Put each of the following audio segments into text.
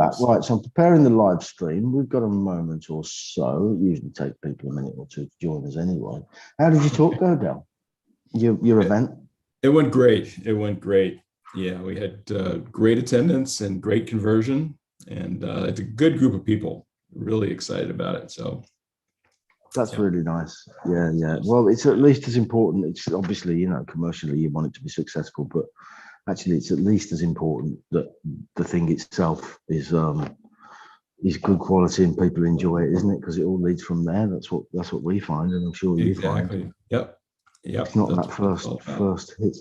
back. Right, so I'm preparing the live stream. We've got a moment or so. It usually takes people a minute or two to join us anyway. How did your talk go, Del? Your event? It went great. It went great. Yeah, we had great attendance and great conversion, and it's a good group of people. Really excited about it. So that's really nice. Yeah, yeah. Well, it's at least as important. It's obviously, you know, commercially you want it to be successful, but actually it's at least as important that the thing itself is good quality and people enjoy it, isn't it? Because it all leads from there. That's what we find, and I'm sure you exactly. find. Yep. It's not that first hit.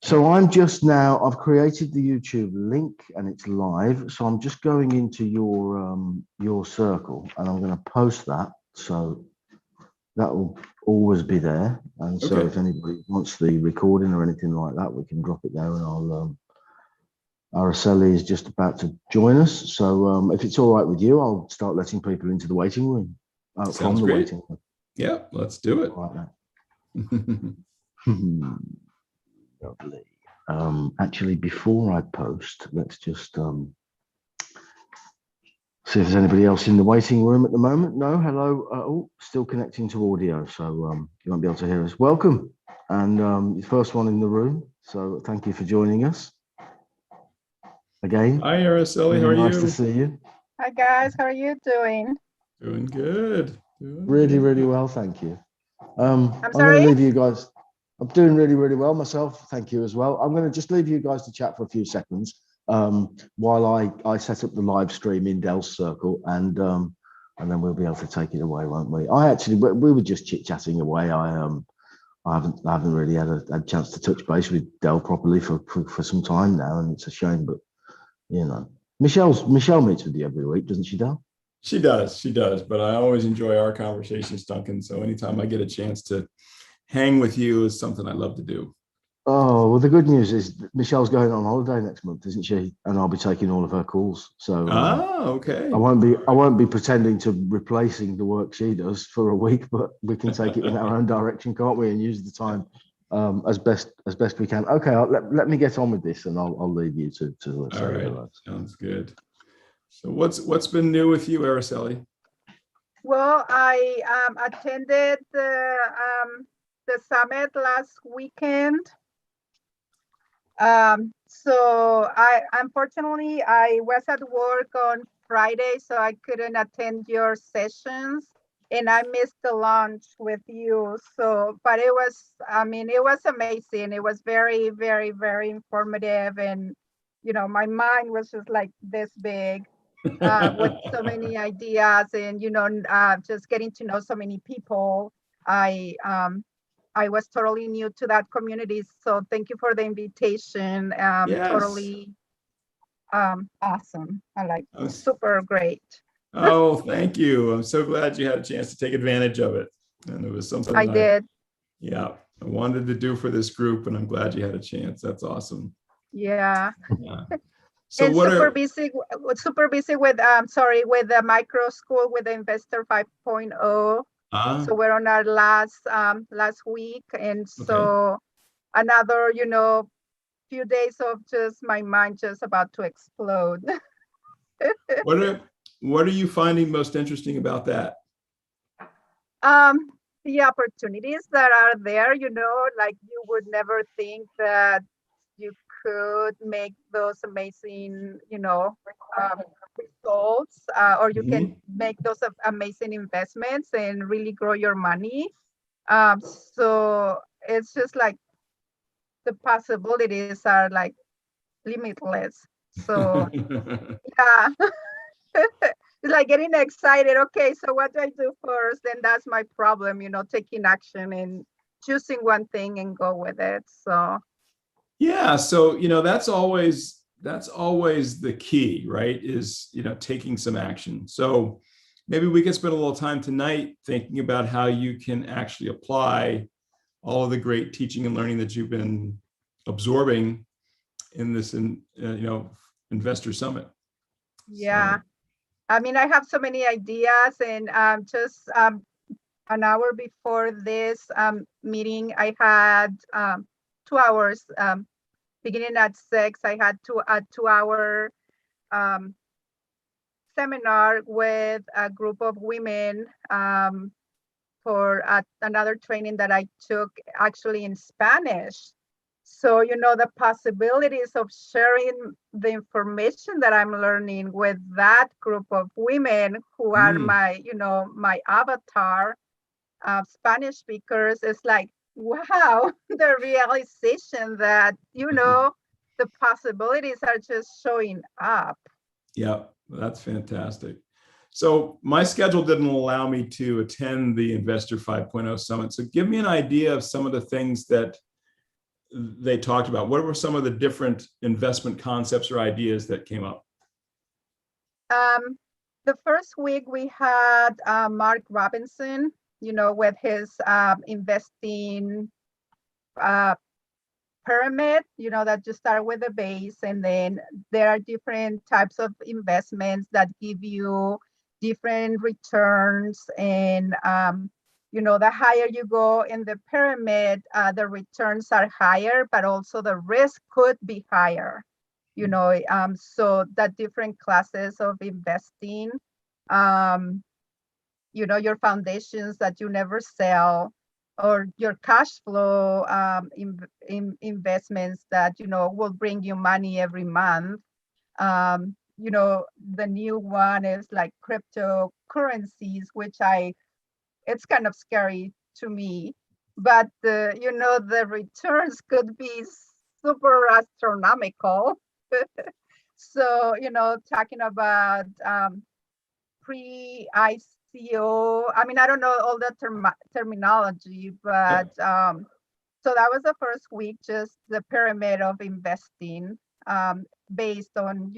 So I've created the YouTube link and it's live. So I'm just going into your circle and I'm going to post that. So that will always be there. And so if anybody wants the recording or anything like that, we can drop it there, and Araceli is just about to join us. So if it's all right with you, I'll start letting people into the waiting room. Sounds great. Waiting room. Yeah, let's do it. All right, lovely. Actually, before I post, let's just see if there's anybody else in the waiting room at the moment. No, hello. Oh, still connecting to audio, so you won't be able to hear us. Welcome, and the first one in the room. So thank you for joining us again. Hi, Araceli. How are you? Nice to see you. Hi guys, how are you doing? Doing good. Really well, thank you. I'm going sorry? to leave you guys. I'm doing really well myself. Thank you as well. I'm going to just leave you guys to chat for a few seconds while I set up the live stream in Del's circle, and then we'll be able to take it away, won't we? We were just chit chatting away. I haven't really had a chance to touch base with Del properly for some time now, and it's a shame, but you know, Michelle meets with you every week, doesn't she, Del? She does, but I always enjoy our conversations, Duncan. So anytime I get a chance to hang with you is something I love to do. Oh, well, the good news is Michelle's going on holiday next month, isn't she? And I'll be taking all of her calls. So okay. I won't be pretending to replacing the work she does for a week, but we can take it in our own direction, can't we? And use the time as best we can. Okay, let me get on with this, and I'll leave you to say all right. Sounds good. So what's been new with you, Araceli? Well, I attended the summit last weekend. So unfortunately I was at work on Friday, so I couldn't attend your sessions, and I missed the lunch with you. So, but it was amazing. It was very, very, very informative, and you know, my mind was just like this big. With so many ideas, and you know, just getting to know so many people. I was totally new to that community, so thank you for the invitation. Yes. Totally awesome. I like it. Super great. Oh, thank you. I'm so glad you had a chance to take advantage of it, and it was something I did. Yeah, I wanted to do for this group, and I'm glad you had a chance. That's awesome. Yeah. So and super busy with the micro school with the Investor 5.0. So we're on our last week, and so another, you know, few days of just my mind just about to explode. What are you finding most interesting about that? The opportunities that are there, you know, like you would never think that you could make those amazing, you know, results, or you can make those amazing investments and really grow your money. So it's just like the possibilities are like limitless. So yeah. It's like getting excited. Okay, so what do I do first? And that's my problem, you know, taking action and choosing one thing and go with it. So yeah, so you know, that's always the key, right? Is, you know, taking some action. So maybe we can spend a little time tonight thinking about how you can actually apply all of the great teaching and learning that you've been absorbing in this, you know, Investor Summit. Yeah. So. I mean, I have so many ideas, and just an hour before this meeting, I had 2 hours. Beginning at 6, I had a 2-hour seminar with a group of women for another training that I took actually in Spanish. So, the possibilities of sharing the information that I'm learning with that group of women who are my avatar Spanish speakers is like, wow, the realization that, the possibilities are just showing up. Yeah, that's fantastic. So my schedule didn't allow me to attend the Investor 5.0 Summit. So give me an idea of some of the things that they talked about. What were some of the different investment concepts or ideas that came up? The first week we had Mark Robinson, with his investing pyramid, that you start with the base, and then there are different types of investments that give you different returns. And, the higher you go in the pyramid, the returns are higher, but also the risk could be higher, so that different classes of investing, your foundations that you never sell, or your cash flow investments that, will bring you money every month. The new one is like cryptocurrencies, which it's kind of scary to me, but the returns could be super astronomical. So, talking about pre-ICO, I don't know all the terminology, but so that was the first week, just the pyramid of investing based on,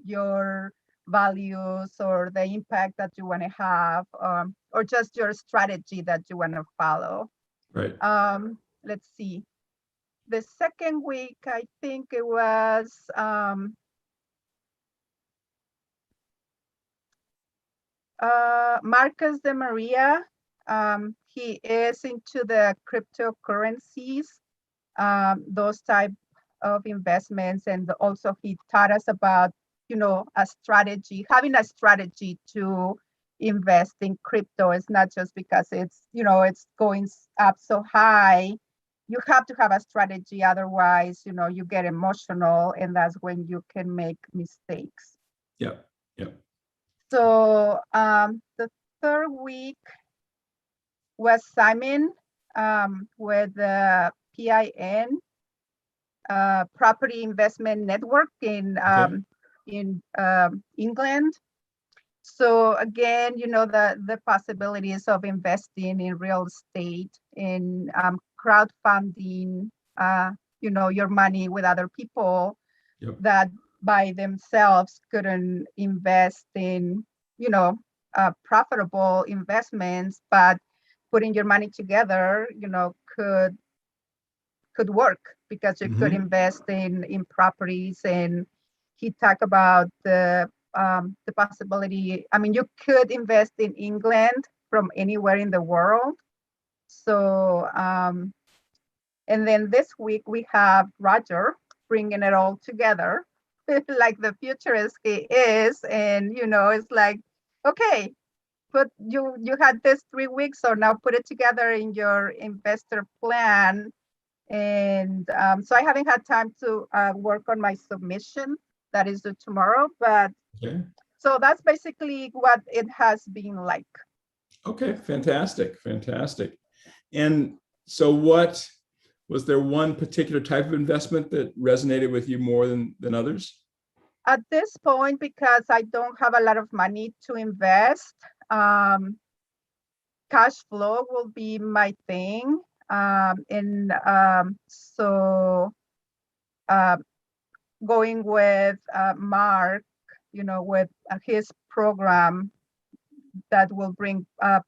your values or the impact that you want to have, or just your strategy that you want to follow. Right. Let's see. The second week, I think it was Marcus de Maria. He is into the cryptocurrencies, those type of investments, and also he taught us about, having a strategy to invest in crypto. It's not just because it's going up so high. You have to have a strategy, otherwise, you get emotional, and that's when you can make mistakes. Yeah. So the third week was Simon with the PIN, Property Investment Network in England. So again, the possibilities of investing in real estate, in crowdfunding, your money with other people that by themselves couldn't invest in, profitable investments, but putting your money together, could work, because you could invest in properties. And he talked about the possibility. You could invest in England from anywhere in the world. So, and then this week we have Roger bringing it all together, like the futurist he is. And, it's like, okay, but you had this 3 weeks, so now put it together in your investor plan. And so I haven't had time to work on my submission that is due tomorrow, but so that's basically what it has been like. Okay, fantastic. And so was there one particular type of investment that resonated with you more than others? At this point, because I don't have a lot of money to invest, cash flow will be my thing. So going with Mark, with his program that will bring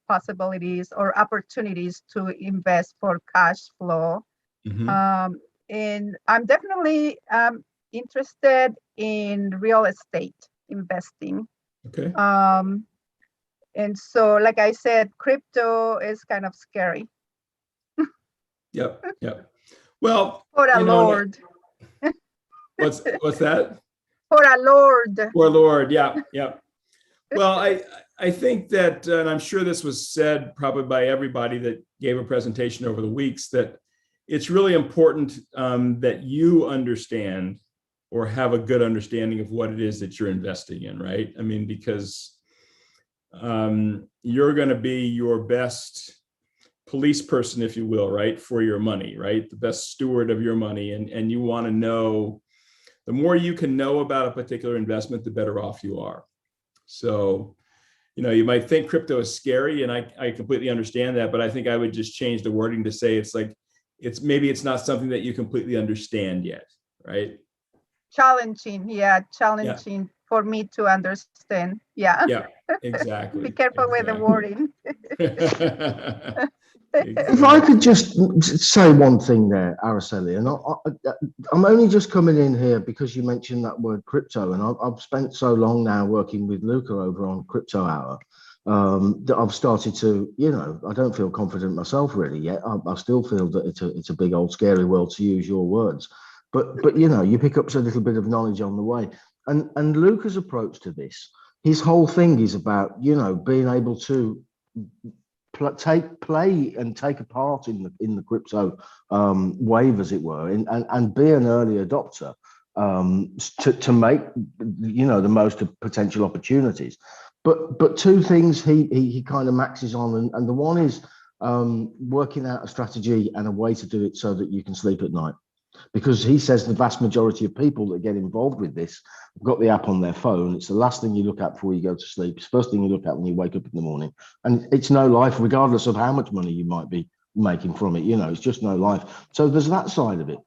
possibilities or opportunities to invest for cash flow. And I'm definitely interested in real estate investing. Okay. And so, like I said, crypto is kind of scary. Yep. Well, For a Lord. What's that? For a Lord. For Lord, yeah. Well, I think that, and I'm sure this was said probably by everybody that gave a presentation over the weeks, that it's really important that you understand or have a good understanding of what it is that you're investing in, right? I mean, because you're going to be your best police person, if you will, right, for your money, right? The best steward of your money. And you want to know, the more you can know about a particular investment, the better off you are. So, you might think crypto is scary, and I completely understand that, but I think I would just change the wording to say maybe it's not something that you completely understand yet, right? Challenging, challenging for me to understand. Yeah. Yeah, exactly. Be careful with the wording. If I could just say one thing there, Araceli, and I'm only just coming in here because you mentioned that word crypto, and I've spent so long now working with Luca over on Crypto Hour that I've started to, I don't feel confident myself really yet. I still feel that it's a big old scary world, to use your words, but you pick up a little bit of knowledge on the way, and Luca's approach to this, his whole thing is about being able to take a part in the crypto wave, as it were, and be an early adopter to make the most of potential opportunities. But two things he kind of maxes on, and the one is working out a strategy and a way to do it so that you can sleep at night. Because he says the vast majority of people that get involved with this have got the app on their phone. It's the last thing you look at before you go to sleep. It's the first thing you look at when you wake up in the morning. And it's no life, regardless of how much money you might be making from it. It's just no life. So there's that side of it.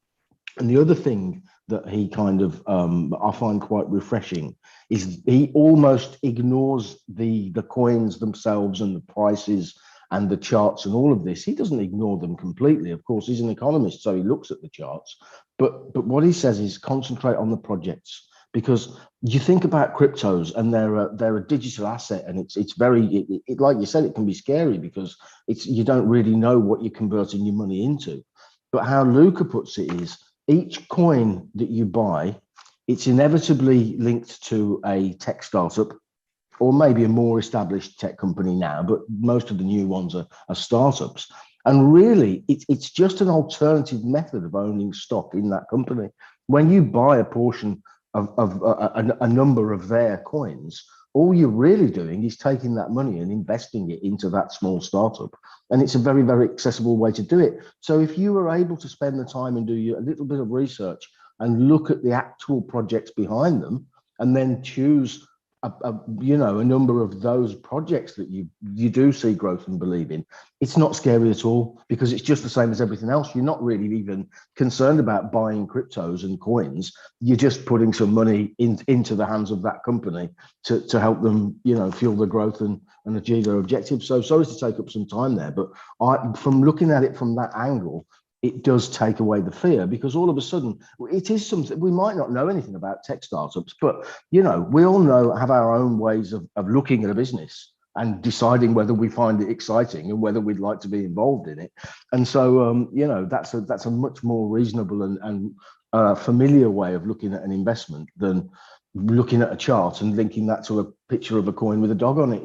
And the other thing that he kind of, I find quite refreshing, is he almost ignores the coins themselves and the prices and the charts and all of this. He doesn't ignore them completely. Of course, he's an economist, so he looks at the charts. But what he says is concentrate on the projects, because you think about cryptos and they're a digital asset, and it's very, like you said, it can be scary because you don't really know what you're converting your money into. But how Luca puts it is, each coin that you buy, it's inevitably linked to a tech startup, or maybe a more established tech company now, but most of the new ones are startups. And really, it's just an alternative method of owning stock in that company. When you buy a portion of a number of their coins, all you're really doing is taking that money and investing it into that small startup. And it's a very, very accessible way to do it. So if you were able to spend the time and do a little bit of research and look at the actual projects behind them, and then choose a number of those projects that you do see growth and believe in, it's not scary at all, because it's just the same as everything else. You're not really even concerned about buying cryptos and coins. You're just putting some money into the hands of that company to help them, fuel the growth and achieve their objectives. So sorry to take up some time there, but from looking at it from that angle, it does take away the fear, because all of a sudden it is something we might not know anything about tech startups, but we all have our own ways of looking at a business and deciding whether we find it exciting and whether we'd like to be involved in it. And so that's a much more reasonable and familiar way of looking at an investment than looking at a chart and linking that to a picture of a coin with a dog on it.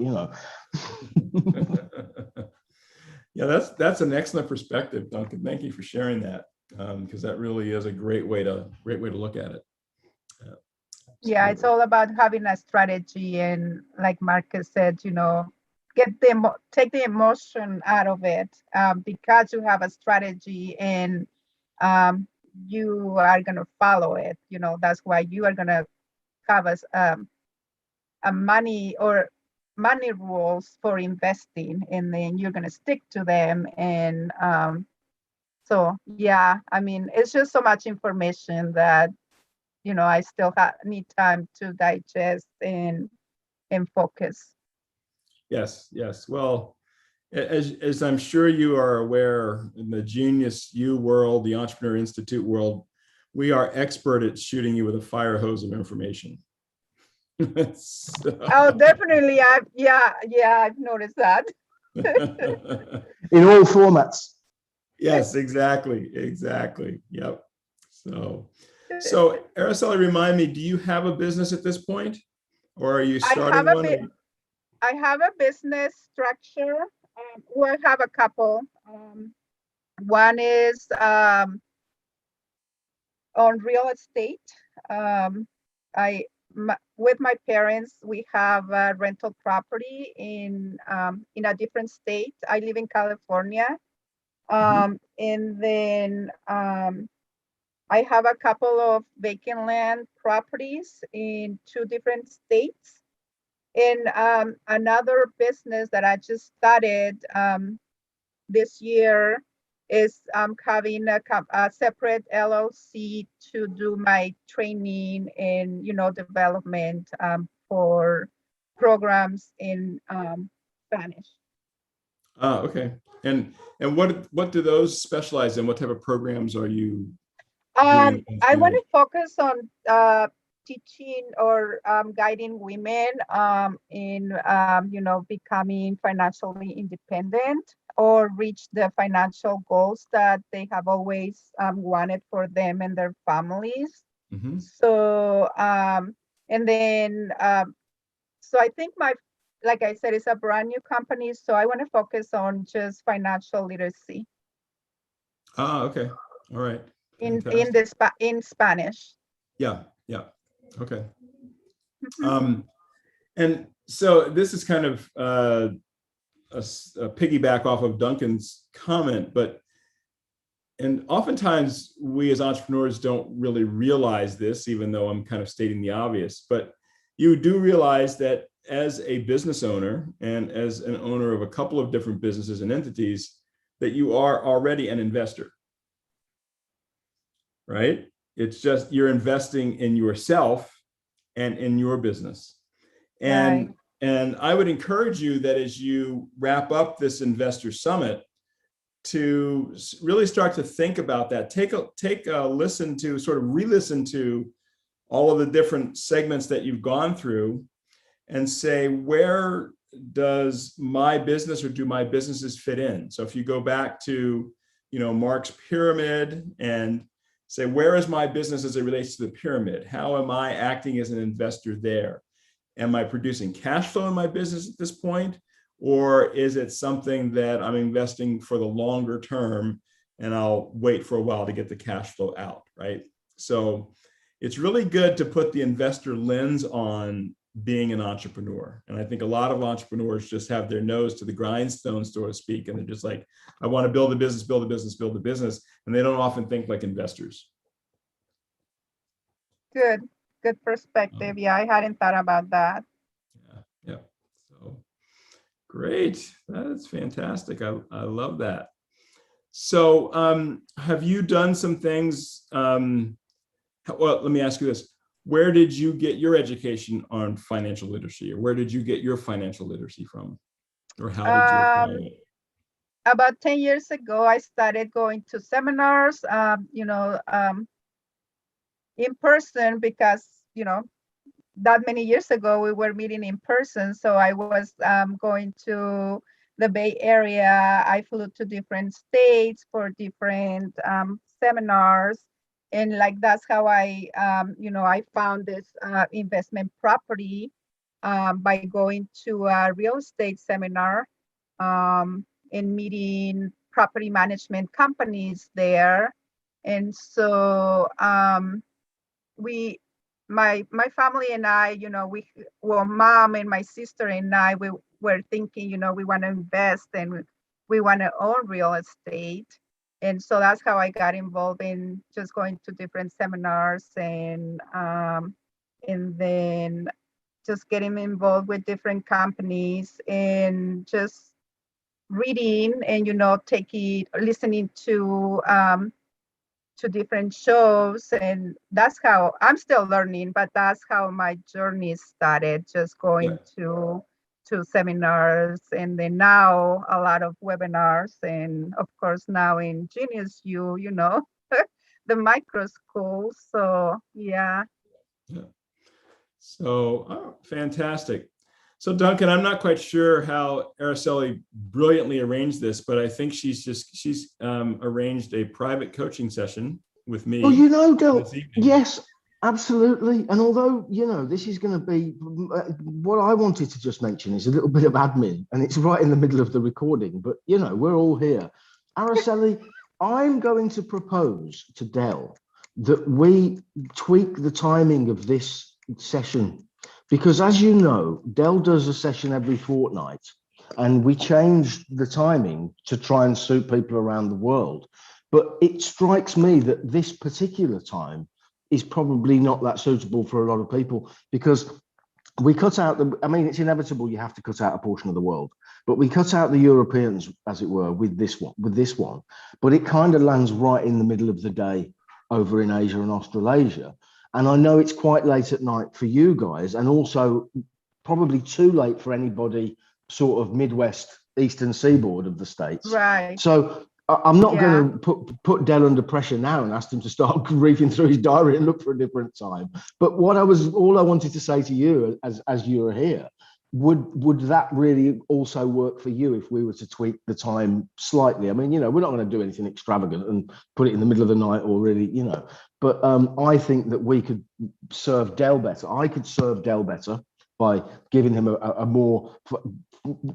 Yeah, that's an excellent perspective, Duncan. Thank you for sharing that, because that really is a great way to look at it. Yeah, it's all about having a strategy, and like Marcus said, take the emotion out of it, because you have a strategy and you are going to follow it. That's why you are going to have a money rules for investing, and then you're going to stick to them. And so yeah, I mean, it's just so much information that I still need time to digest and focus. Yes. Well, as I'm sure you are aware, in the Genius U world, the Entrepreneur Institute world, we are expert at shooting you with a fire hose of information. So. Oh, definitely. I've noticed that. In all formats. Yes, exactly. Yep. So Araceli, remind me, do you have a business at this point, or are you starting one? I have a business structure. Well, I have a couple. One is on real estate. With my parents, we have a rental property in a different state. I live in California. And then I have a couple of vacant land properties in 2 different states. And another business that I just started this year is having a separate LLC to do my training and development for programs in Spanish. Okay. And what do those specialize in? What type of programs are you I doing? want to focus on teaching or guiding women in becoming financially independent or reach the financial goals that they have always wanted for them and their families. So and then so I think like I said, it's a brand new company, so I want to focus on just financial literacy. Okay. All right. In Spanish. Yeah. Okay. And so this is kind of a piggyback off of Duncan's comment, and oftentimes we as entrepreneurs don't really realize this, even though I'm kind of stating the obvious, but you do realize that as a business owner and as an owner of a couple of different businesses and entities, that you are already an investor, right? It's just you're investing in yourself and in your business. And I would encourage you that as you wrap up this investor summit, to really start to think about that. Take a listen to, sort of re-listen to all of the different segments that you've gone through and say, where does my business or do my businesses fit in? So if you go back to, Mark's pyramid and say, where is my business as it relates to the pyramid? How am I acting as an investor there? Am I producing cash flow in my business at this point? Or is it something that I'm investing for the longer term and I'll wait for a while to get the cash flow out, right? So it's really good to put the investor lens on being an entrepreneur. And I think a lot of entrepreneurs just have their nose to the grindstone, so to speak. And they're just like, I want to build a business, build a business, build a business. And they don't often think like investors. Good perspective. Yeah, I hadn't thought about that. Yeah. So great. That's fantastic. I love that. So have you done some things? Well, let me ask you this. Where did you get your education on financial literacy, or where did you get your financial literacy from? Or how did you apply it? About 10 years ago, I started going to seminars, in person, because, that many years ago we were meeting in person. So I was going to the Bay Area. I flew to different states for different seminars. And that's how I found this investment property by going to a real estate seminar and meeting property management companies there. And so my family and I, mom and my sister and I, we were thinking, we want to invest and we want to own real estate. And so that's how I got involved in just going to different seminars and then just getting involved with different companies and just reading and, listening to different shows. And that's how I'm still learning, but that's how my journey started, just going to seminars, and then now a lot of webinars, and of course now in Genius the micro school. So yeah. So fantastic. So Duncan, I'm not quite sure how Araceli brilliantly arranged this, but I think she's arranged a private coaching session with me. Well, Del, yes, Absolutely. And although, you know, this is going to be what I wanted to just mention is a little bit of admin, and it's right in the middle of the recording, but, you know, we're all here. Araceli, I'm going to propose to Dell that we tweak the timing of this session, because as you know, Dell does a session every fortnight, and we changed the timing to try and suit people around the world. But it strikes me that this particular time is probably not that suitable for a lot of people, because we cut out I mean, it's inevitable you have to cut out a portion of the world, but we cut out the Europeans, as it were, with this one, but it kind of lands right in the middle of the day over in Asia and Australasia. And I know it's quite late at night for you guys, and also probably too late for anybody sort of Midwest, Eastern Seaboard of the States. Right. So I'm not going to put Dell under pressure now and ask him to start reading through his diary and look for a different time. But all I wanted to say to you as you're here, would that really also work for you if we were to tweak the time slightly? I mean, you know, we're not going to do anything extravagant and put it in the middle of the night or really, you know, but I think that we could serve Dell better. I could serve Dell better by giving him a more,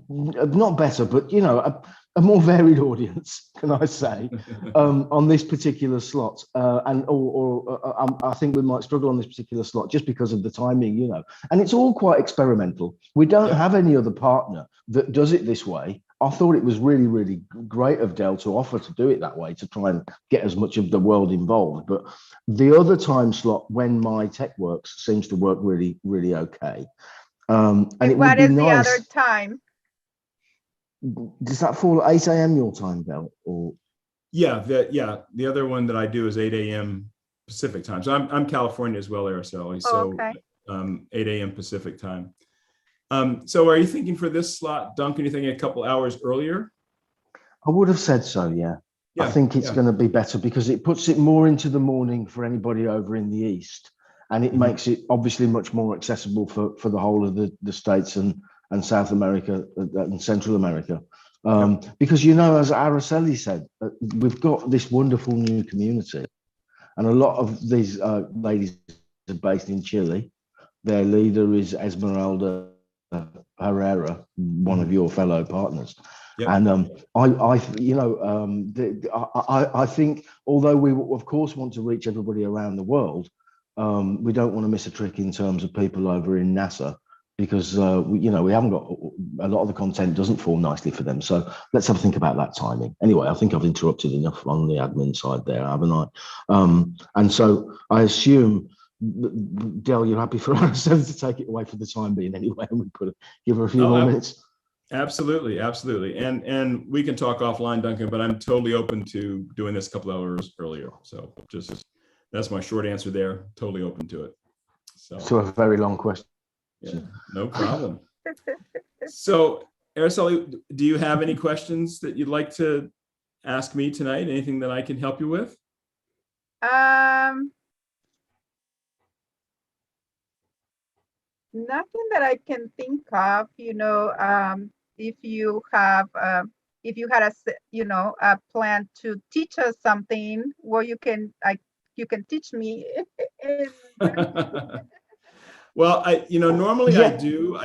not better, but, you know, a more varied audience, can I say, on this particular slot. I think we might struggle on this particular slot just because of the timing, you know. And it's all quite experimental. We don't have any other partner that does it this way. I thought it was really, really great of Dell to offer to do it that way, to try and get as much of the world involved. But the other time slot, when my tech works, seems to work really, really okay. And it would be nice. What is the other time? Does that fall at 8 a.m. your time, Bell? Or the other one that I do is 8 a.m. Pacific time. So I'm California as well, Araceli. So 8 a.m. Pacific time. So are you thinking for this slot, Duncan, you thinking a couple hours earlier? I would have said so, yeah. I think it's going to be better because it puts it more into the morning for anybody over in the East. And it makes it obviously much more accessible for the whole of the States and South America and Central America. Because, you know, as Araceli said, we've got this wonderful new community. And a lot of these ladies are based in Chile. Their leader is Esmeralda Herrera, one of your fellow partners. And I think, although we of course want to reach everybody around the world, we don't want to miss a trick in terms of people over in NASA, because we haven't got a lot of the content doesn't fall nicely for them. So let's have a think about that timing. Anyway, I think I've interrupted enough on the admin side there, haven't I? And so I assume, Dell, you're happy for us to take it away for the time being anyway, and we could give her a few more minutes. Absolutely. And we can talk offline, Duncan, but I'm totally open to doing this a couple hours earlier. So that's my short answer there. Totally open to it. So a very long question. Yeah, no problem. So, Araceli, do you have any questions that you'd like to ask me tonight? Anything that I can help you with? Nothing that I can think of. You know, if you had a plan to teach us something, well, you can teach me. Well, normally I do.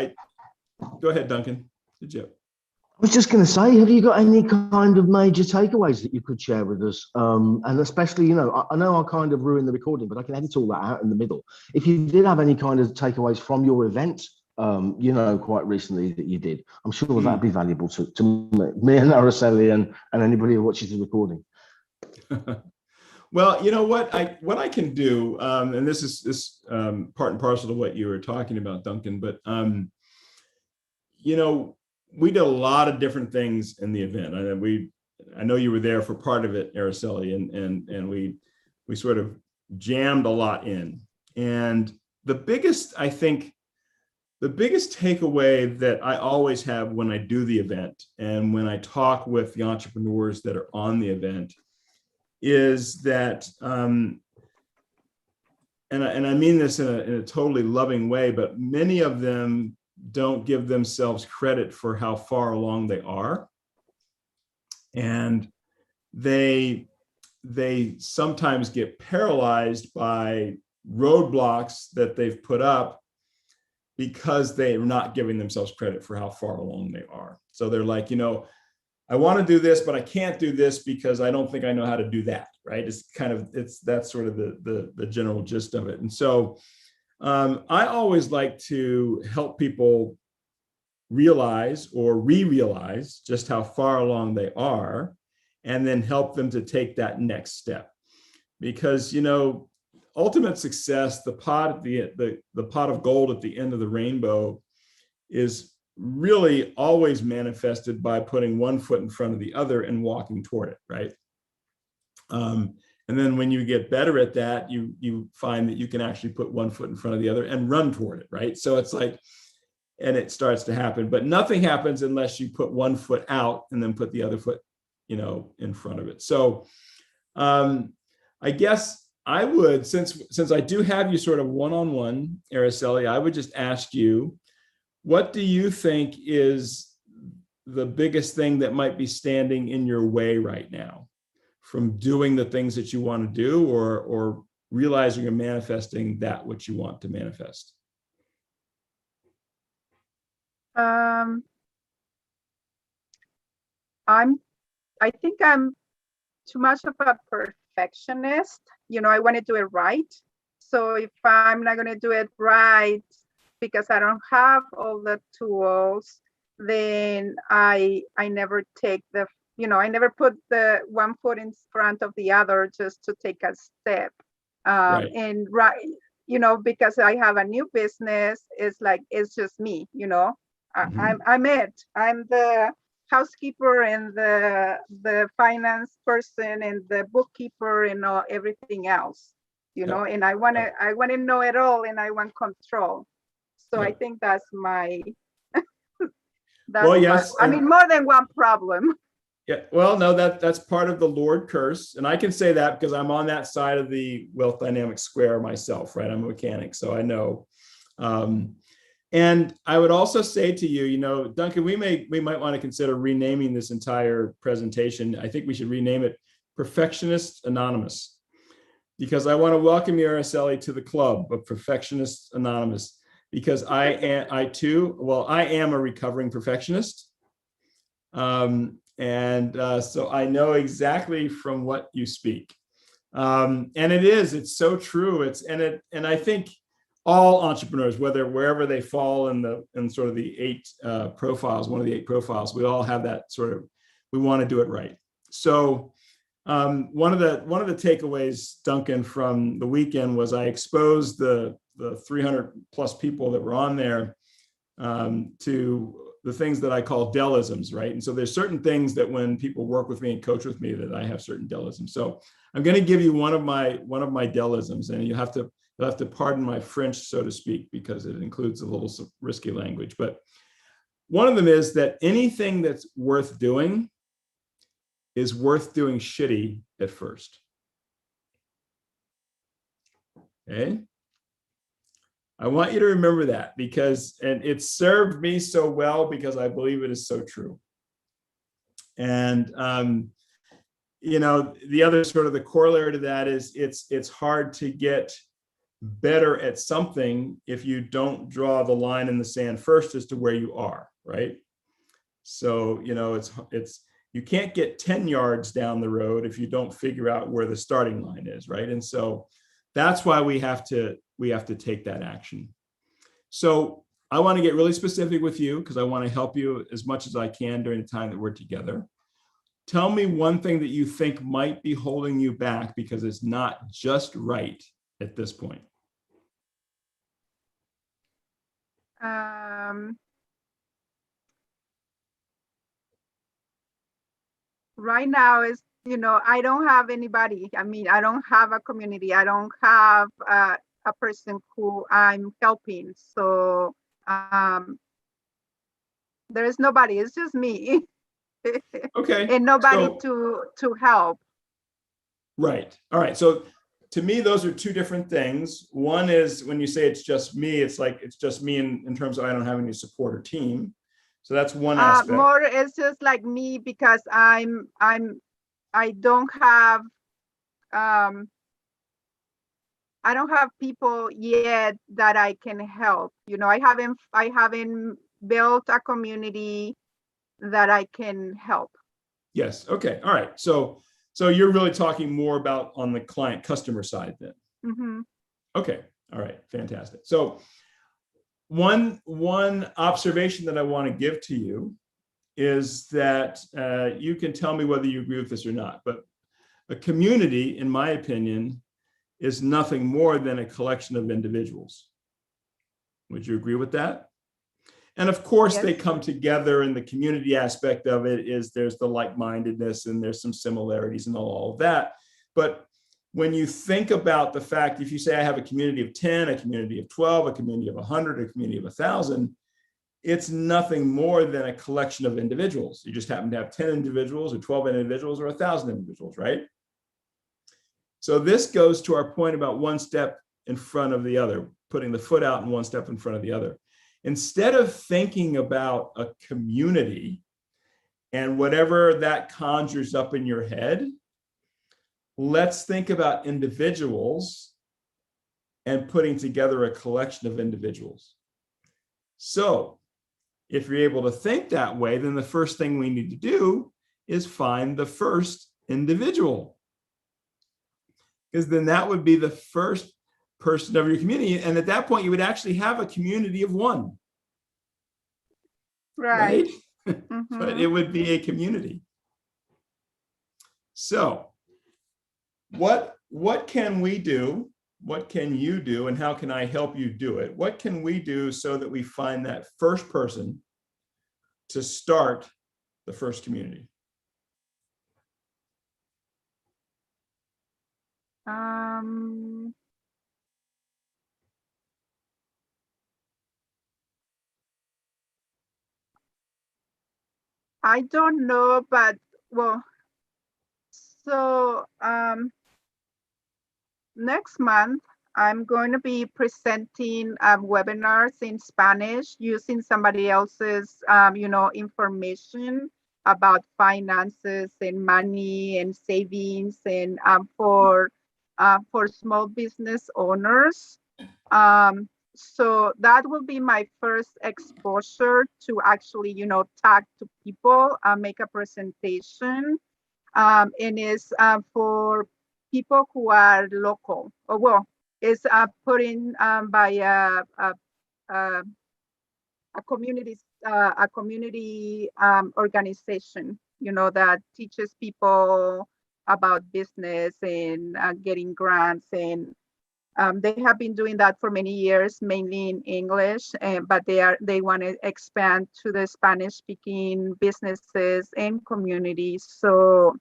Go ahead, Duncan. Did you? I was just going to say, have you got any kind of major takeaways that you could share with us? And especially, you know, I know I kind of ruined the recording, but I can edit all that out in the middle. If you did have any kind of takeaways from your event, quite recently that you did, I'm sure that'd be valuable to me and Araceli and anybody who watches the recording. Well, you know what I can do, and this is part and parcel to what you were talking about, Duncan, but we did a lot of different things in the event. I know you were there for part of it, Araceli, and we sort of jammed a lot in. And the biggest takeaway that I always have when I do the event and when I talk with the entrepreneurs that are on the event is that, and I mean this in a totally loving way, but many of them don't give themselves credit for how far along they are. And they sometimes get paralyzed by roadblocks that they've put up because they're not giving themselves credit for how far along they are. So they're like, I want to do this, but I can't do this because I don't think I know how to do that, right? That's sort of the general gist of it. And so I always like to help people realize or re-realize just how far along they are, and then help them to take that next step. Because, ultimate success, the pot of gold at the end of the rainbow, is really always manifested by putting one foot in front of the other and walking toward it, right? And then when you get better at that, you find that you can actually put one foot in front of the other and run toward it, right? So it's like, and it starts to happen, but nothing happens unless you put one foot out and then put the other foot, in front of it. So I guess I would, since I do have you sort of one-on-one, Araceli, I would just ask you, what do you think is the biggest thing that might be standing in your way right now from doing the things that you want to do, or realizing or manifesting that which you want to manifest? I think I'm too much of a perfectionist. I want to do it right. So if I'm not going to do it right because I don't have all the tools, then I never take I never put the one foot in front of the other just to take a step. Right. And because I have a new business, it's just me, Mhm. I'm the housekeeper and the finance person and the bookkeeper and everything else, Yep. and I want to know it all, and I want control. So I Yep. think that's my Well, yes. more than one problem. Yeah, well, no, that's part of the Lord curse. And I can say that because I'm on that side of the wealth dynamic square myself, right? I'm a mechanic, so I know. And I would also say to you, Duncan, we might want to consider renaming this entire presentation. I think we should rename it Perfectionist Anonymous, because I want to welcome you, Araceli, to the club of Perfectionists Anonymous, because I am a recovering perfectionist. So I know exactly from what you speak. And it's so true. And I think all entrepreneurs, wherever they fall in sort of the 8 profiles, one of the 8 profiles, we all have that sort of, we want to do it right. So one of the takeaways, Duncan, from the weekend was I exposed the 300 plus people that were on there to the things that I call Dellisms, right? And so there's certain things that when people work with me and coach with me that I have certain Dellisms. So I'm going to give you one of my Dellisms, and you'll have to pardon my French, so to speak, because it includes a little risky language. But one of them is that anything that's worth doing is worth doing shitty at first. Okay? I want you to remember that, because, and it served me so well because I believe it is so true. And, the other sort of the corollary to that is it's hard to get better at something if you don't draw the line in the sand first as to where you are, right? So, you can't get 10 yards down the road if you don't figure out where the starting line is, right? And so that's why we have to take that action. So I want to get really specific with you because I want to help you as much as I can during the time that we're together. Tell me one thing that you think might be holding you back because it's not just right at this point. Right now is, I don't have anybody. I mean, I don't have a community. I don't have a person who I'm helping. So there is nobody. It's just me. Okay. And nobody to help. Right. All right. So to me, those are 2 different things. One is when you say it's just me, it's like it's just me in terms of I don't have any support or team. So that's one aspect. More, it's just like me because I don't have I don't have people yet that I can help. You know, I haven't built a community that I can help. Yes. Okay. All right. So you're really talking more about on the client customer side then. Mm-hmm. Okay. All right. Fantastic. So one observation that I want to give to you is that you can tell me whether you agree with this or not, but a community, in my opinion, is nothing more than a collection of individuals. Would you agree with that? And of course, Yes. they come together, and the community aspect of it is there's the like-mindedness and there's some similarities and all of that. But when you think about the fact, if you say I have a community of 10, a community of 12, a community of 100, a community of 1,000, it's nothing more than a collection of individuals. You just happen to have 10 individuals or 12 individuals or 1,000 individuals, right? So this goes to our point about one step in front of the other, putting the foot out and one step in front of the other. Instead of thinking about a community and whatever that conjures up in your head, let's think about individuals and putting together a collection of individuals. So if you're able to think that way, then the first thing we need to do is find the first individual, because then that would be the first person of your community. And at that point, you would actually have a community of one. Right. Mm-hmm. But it would be a community. So what can we do? What can you do? And how can I help you do it? What can we do so that we find that first person to start the first community? I don't know, but well, so next month I'm going to be presenting webinars in Spanish using somebody else's information about finances and money and savings and for small business owners. So that will be my first exposure to actually, talk to people, make a presentation, and is for people who are local. Or well, it's put in by a community organization, that teaches people about business and getting grants, and they have been doing that for many years, mainly in English, but they want to expand to the Spanish-speaking businesses and communities. So,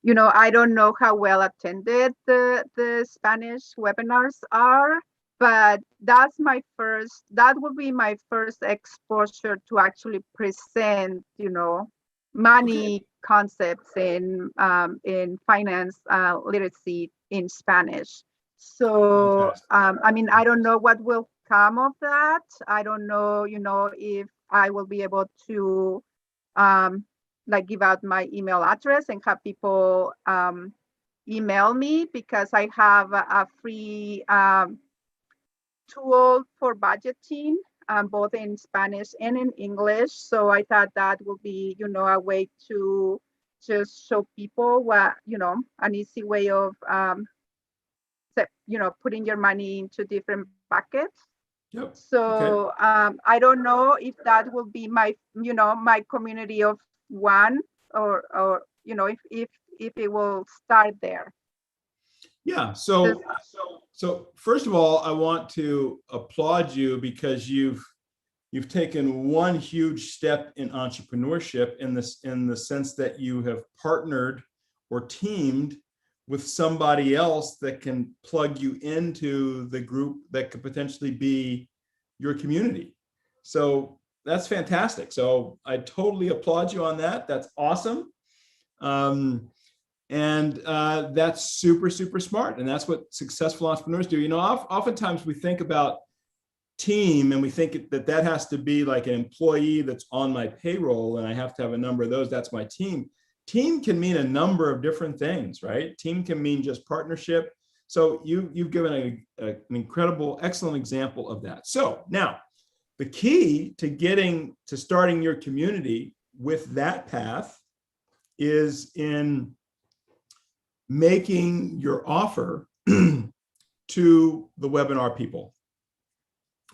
I don't know how well attended the Spanish webinars are, but that would be my first exposure to actually present, money concepts in finance literacy in Spanish. So, I don't know what will come of that. I don't know, if I will be able to give out my email address and have people email me, because I have a free tool for budgeting, both in Spanish and in English. So I thought that would be, a way to just show people what, an easy way of putting your money into different buckets. Yep. So okay. I don't know if that will be my community of one, or if it will start there. Yeah. So first of all, I want to applaud you, because you've taken one huge step in entrepreneurship in the sense that you have partnered or teamed with somebody else that can plug you into the group that could potentially be your community. So that's fantastic. So I totally applaud you on that. That's awesome. And that's super, super smart. And that's what successful entrepreneurs do. Oftentimes we think about team and we think that has to be like an employee that's on my payroll and I have to have a number of those. That's my team. Team can mean a number of different things, right? Team can mean just partnership. So you've given an incredible, excellent example of that. So now the key to starting your community with that path is in making your offer to the webinar people.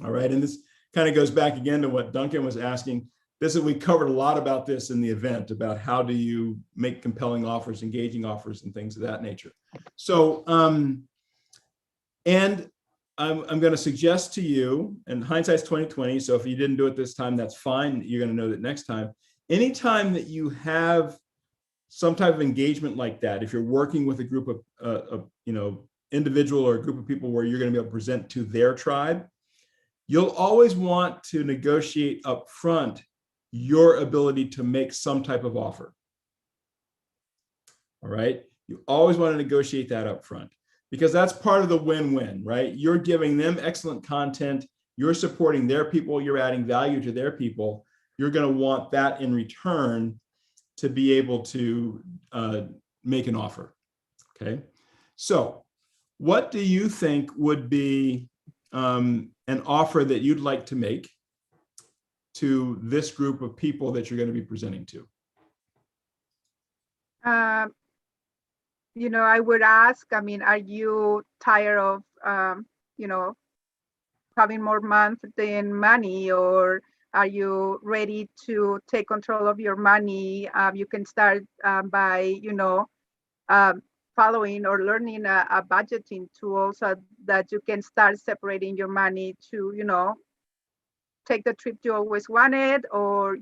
All right. And this kind of goes back again to what Duncan was asking. We covered a lot about this in the event, about how do you make compelling offers, engaging offers, and things of that nature. So, and I'm going to suggest to you, and hindsight's 2020, so if you didn't do it this time, that's fine. You're going to know that next time. Anytime that you have some type of engagement like that, if you're working with a group of individual or a group of people where you're going to be able to present to their tribe, you'll always want to negotiate up front your ability to make some type of offer. All right. You always want to negotiate that up front, because that's part of the win-win, right? You're giving them excellent content. You're supporting their people. You're adding value to their people. You're going to want that in return to be able to make an offer. Okay. So what do you think would be an offer that you'd like to make to this group of people that you're going to be presenting to? I would ask, are you tired of, having more month than money, or are you ready to take control of your money? You can start by, following or learning a budgeting tool so that you can start separating your money to, take the trip you always wanted, or,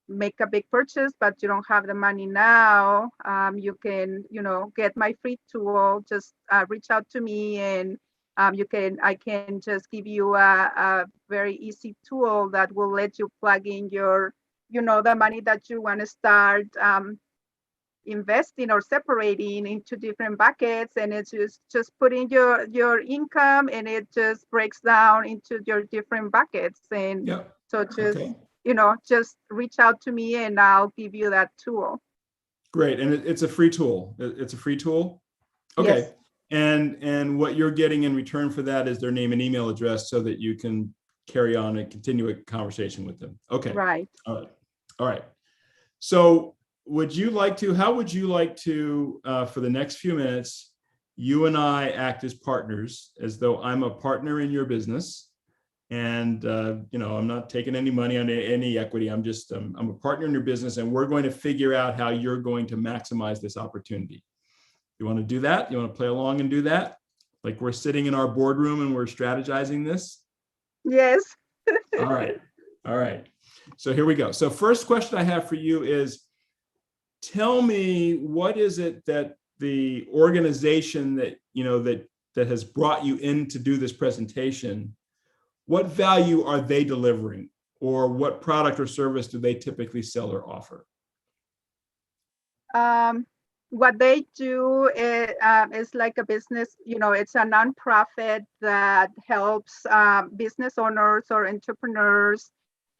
make a big purchase, but you don't have the money now. You can, get my free tool. Just reach out to me, and I can just give you a very easy tool that will let you plug in your, the money that you want to start investing or separating into different buckets, and it's just putting your income, and it just breaks down into your different buckets. And so just just reach out to me and I'll give you that tool. Great. And it's a free tool. It's a free tool. Okay. Yes. And what you're getting in return for that is their name and email address, so that you can carry on and continue a conversation with them. Okay. Right. All right. So how would you like to, for the next few minutes, you and I act as partners, as though I'm a partner in your business, and I'm not taking any money on any equity. I'm a partner in your business, and we're going to figure out how you're going to maximize this opportunity. You want to do that? You want to play along and do that? Like we're sitting in our boardroom and we're strategizing this? Yes. All right. So here we go. So first question I have for you is, tell me, what is it that the organization that has brought you in to do this presentation, what value are they delivering, or what product or service do they typically sell or offer? What they do is like a business, it's a nonprofit that helps business owners or entrepreneurs,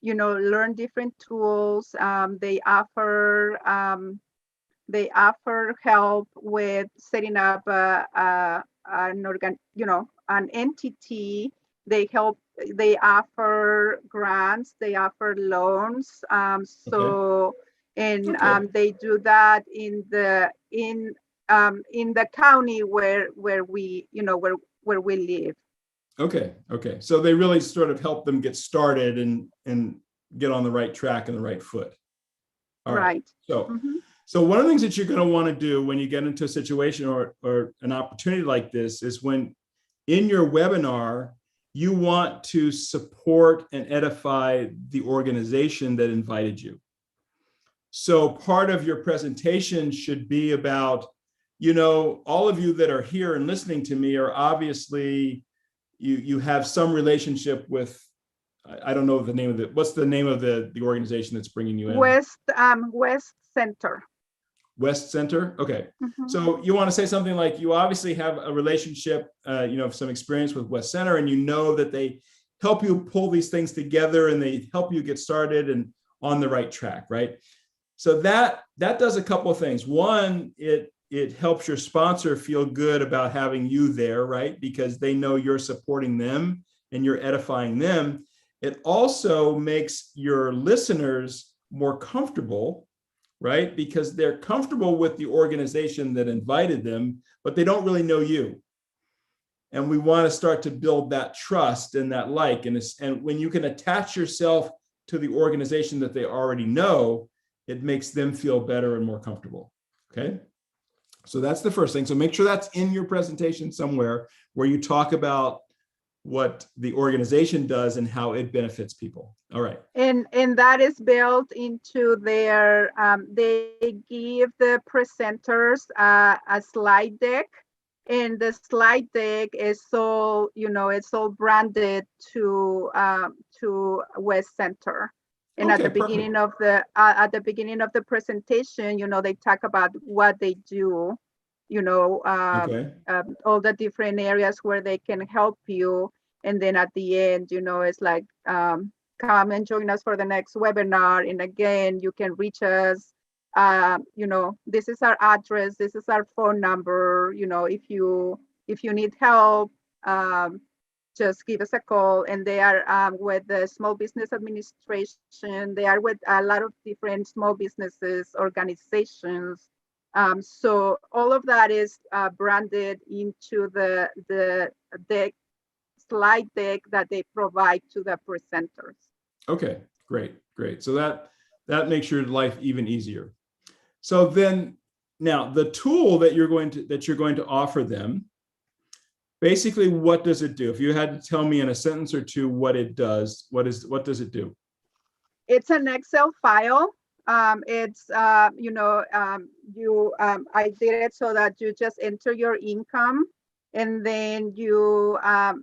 learn different tools. They offer help with setting up an entity. They offer grants, they offer loans. They do that in the county where we live. Okay. So they really sort of help them get started and get on the right track and the right foot. All right. So one of the things that you're going to want to do when you get into a situation or an opportunity like this is, when in your webinar, you want to support and edify the organization that invited you. So part of your presentation should be about, all of you that are here and listening to me are obviously, you have some relationship with, I don't know the name of it. What's the name of the organization that's bringing you in? West Center. West Center. Okay. So you want to say something like, you obviously have a relationship, some experience with West Center, and that they help you pull these things together and they help you get started and on the right track, right? So that does a couple of things. One, it it helps your sponsor feel good about having you there, right? Because they know you're supporting them and you're edifying them. It also makes your listeners more comfortable, right? Because they're comfortable with the organization that invited them, but they don't really know you. And we want to start to build that trust and that like. And when you can attach yourself to the organization that they already know, it makes them feel better and more comfortable. Okay. So that's the first thing. So make sure that's in your presentation somewhere where you talk about what the organization does and how it benefits people. All right. And that is built into their, they give the presenters a slide deck, and the slide deck is all, it's all branded to West Center. And Okay, at the beginning of the presentation, they talk about what they do, Okay. all the different areas where they can help you. And then at the end, it's like, come and join us for the next webinar. And again, you can reach us. This is our address. This is our phone number. If you need help, just give us a call. And they are with the Small Business Administration. They are with a lot of different small businesses, organizations. So all of that is branded into the slide deck that they provide to the presenters. Okay, great. So that makes your life even easier. So then now the tool that you're going to offer them, basically, what does it do? If you had to tell me in a sentence or two what it does, what does it do? It's an Excel file. I did it so that you just enter your income, and then you have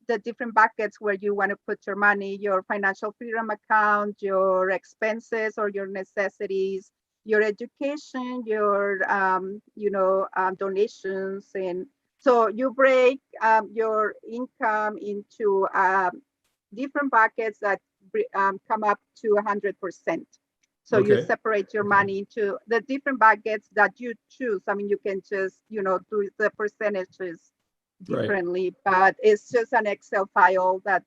the different buckets where you want to put your money: your financial freedom account, your expenses or your necessities, your education, your donations. And so you break your income into different buckets that come up to 100%. So Okay. you separate your money into the different buckets that you choose. I mean, you can just do the percentages differently, but it's just an Excel file that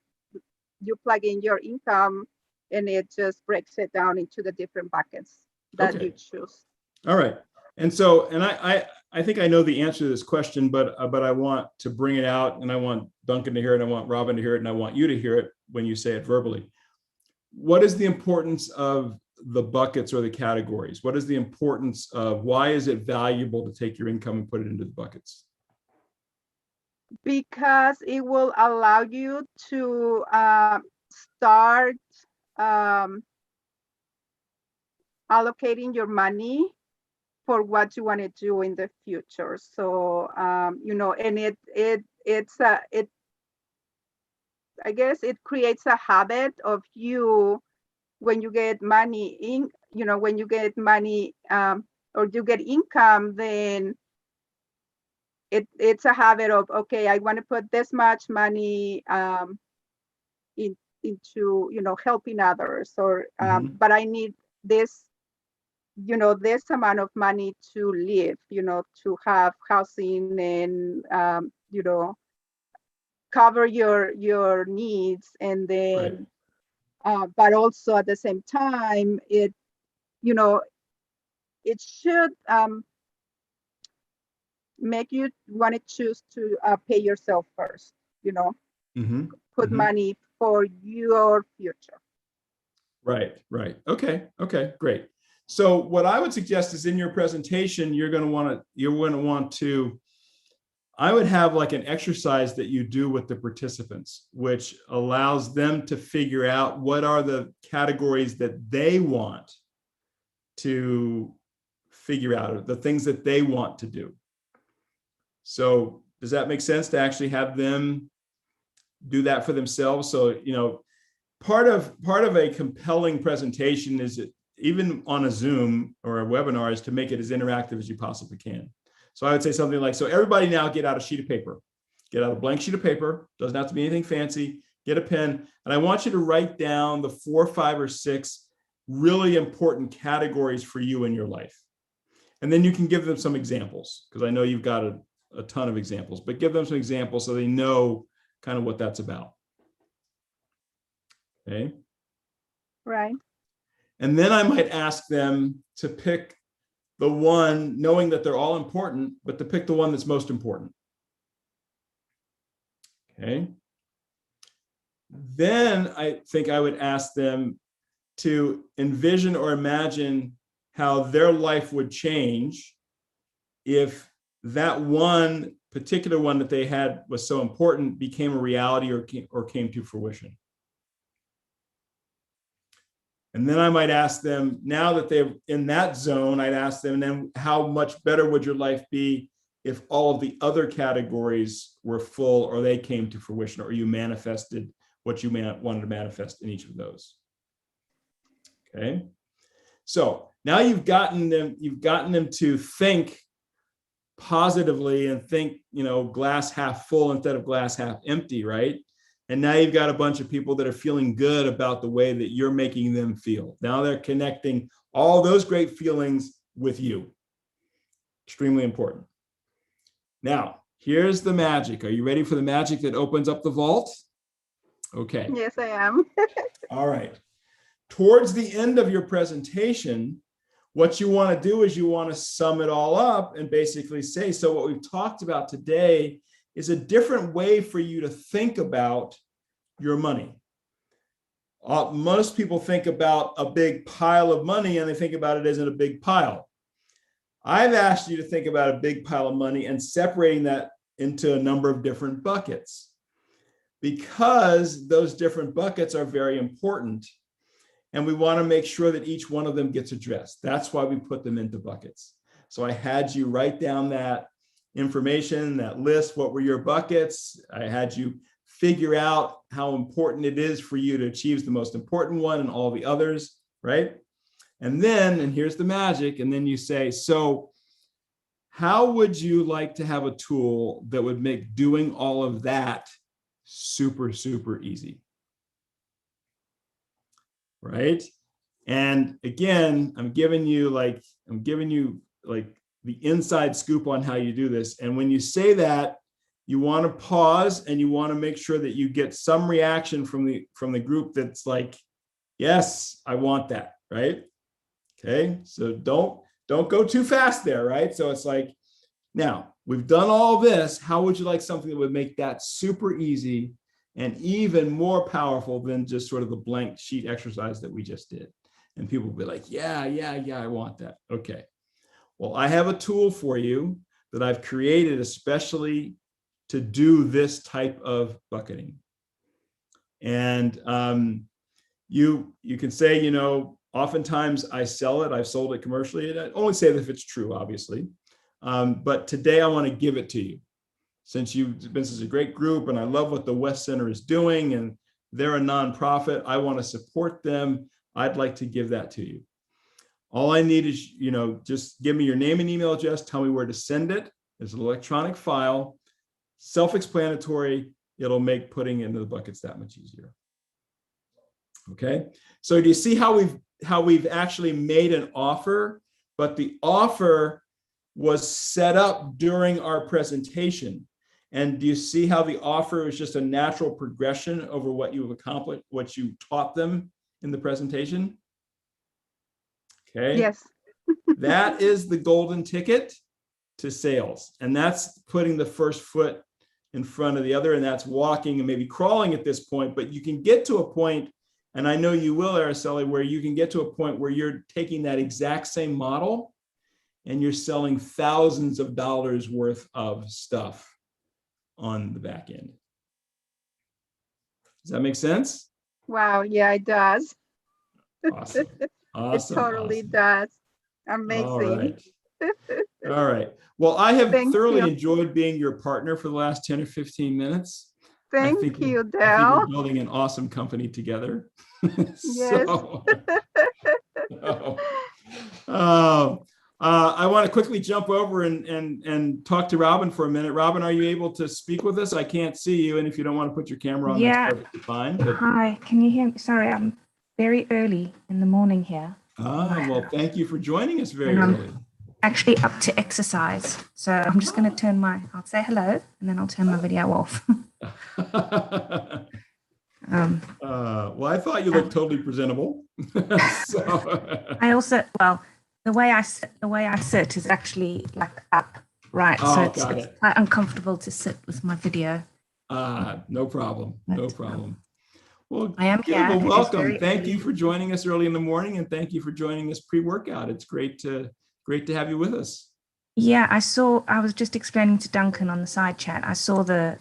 you plug in your income, and it just breaks it down into the different buckets that you choose. All right. And so, and I think I know the answer to this question, but I want to bring it out, and I want Duncan to hear it, I want Robin to hear it, and I want you to hear it when you say it verbally. What is the importance of the buckets or the categories? What is the importance of, why is it valuable to take your income and put it into the buckets? Because it will allow you to start allocating your money for what you want to do in the future. So and I guess it creates a habit of you, when you get money in, when you get money or you get income, then it's a habit of, okay, I want to put this much money into helping others, or but I need this this amount of money to live, to have housing and cover your needs. And then but also at the same time, it should make you want to choose to pay yourself first, put money for your future. Right. Okay, great. So what I would suggest is, in your presentation, you're going to want to, I would have like an exercise that you do with the participants, which allows them to figure out what are the categories that they want to figure out, the things that they want to do. So does that make sense, to actually have them do that for themselves? So, part of a compelling presentation is, even on a Zoom or a webinar, is to make it as interactive as you possibly can. So I would say something like, so everybody now get out a sheet of paper, get out a blank sheet of paper, doesn't have to be anything fancy, get a pen, and I want you to write down the 4, 5, or 6 really important categories for you in your life. And then you can give them some examples, because I know you've got a ton of examples, but give them some examples so they know kind of what that's about. Okay. Right. And then I might ask them to pick the one, knowing that they're all important, but to pick the one that's most important. Okay. Then I think I would ask them to envision or imagine how their life would change if that one particular one that they had was so important became a reality or came to fruition. And then I might ask them, now that they're in that zone, I'd ask them, then how much better would your life be if all of the other categories were full, or they came to fruition, or you manifested what you wanted to manifest in each of those. Okay. So now you've gotten them to think positively and think, glass half full instead of glass half empty, right? And now you've got a bunch of people that are feeling good about the way that you're making them feel. Now they're connecting all those great feelings with you. Extremely important. Now, here's the magic. Are you ready for the magic that opens up the vault? Okay. Yes, I am. All right. Towards the end of your presentation, what you want to do is you want to sum it all up and basically say, so what we've talked about today is a different way for you to think about your money. Most people think about a big pile of money and they think about it as in a big pile. I've asked you to think about a big pile of money and separating that into a number of different buckets, because those different buckets are very important. And we want to make sure that each one of them gets addressed. That's why we put them into buckets. So I had you write down that information, that list, what were your buckets? I had you figure out how important it is for you to achieve the most important one and all the others, right? And then, and here's the magic, and then you say, so how would you like to have a tool that would make doing all of that super, super easy? Right? And again, I'm giving you like the inside scoop on how you do this. And when you say that, you want to pause and you want to make sure that you get some reaction from the group that's like, yes, I want that, right? Okay, so don't go too fast there, right? So it's like, now we've done all this. How would you like something that would make that super easy and even more powerful than just sort of the blank sheet exercise that we just did? And people will be like, yeah, I want that. Okay. Well, I have a tool for you that I've created especially to do this type of bucketing. And you can say, oftentimes I sell it. I've sold it commercially. And I only say that if it's true, obviously. But today I want to give it to you. Since this is a great group and I love what the West Center is doing and they're a nonprofit, I want to support them. I'd like to give that to you. All I need is, just give me your name and email address. Tell me where to send it. It's an electronic file, self-explanatory. It'll make putting into the buckets that much easier. Okay. So do you see how we've actually made an offer, but the offer was set up during our presentation? And do you see how the offer is just a natural progression over what you've accomplished, what you taught them in the presentation? Okay. Yes. That is the golden ticket to sales. And that's putting the first foot in front of the other. And that's walking and maybe crawling at this point. But you can get to a point, and I know you will, Araceli, where you can get to a point where you're taking that exact same model and you're selling thousands of dollars worth of stuff on the back end. Does that make sense? Wow. Yeah, it does. Awesome. Awesome. It totally awesome. does. Amazing. All right. All right. Well, I have Thank thoroughly you. enjoyed being your partner for the last 10 or 15 minutes. Thank I think you, we're Dale. building an awesome company together. Yes. I want to quickly jump over and talk to Robin for a minute. Robin, are you able to speak with us? I can't see you, and if you don't want to put your camera on, Yeah. that's perfectly fine. But... Hi, can you hear me? Sorry, I'm very early in the morning here. well, thank you for joining us very And early. actually up to exercise. So I'm just going to I'll say hello and then I'll turn my video off. Well, I thought you looked totally presentable. So. I also, well, the way I sit is actually like up, right? Oh, So it's got it. quite uncomfortable to sit with my video. No problem. No problem. Well, I am good. here. Well, It is welcome. very Thank early. you for joining us early in the morning, and thank you for joining us pre-workout. It's great to have you with us. Yeah, I was just explaining to Duncan on the side chat. I saw the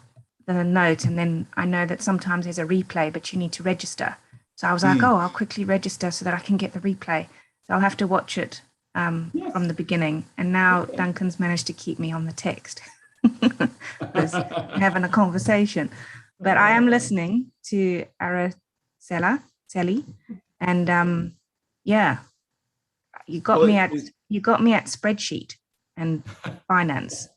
note, and then I know that sometimes there's a replay, but you need to register. So I was like, oh, I'll quickly register so that I can get the replay. So I'll have to watch it Yes. from the beginning. And now Okay. Duncan's managed to keep me on the text because we're having a conversation. But I am listening to Araceli, and yeah, you got Well, me at spreadsheet and finance.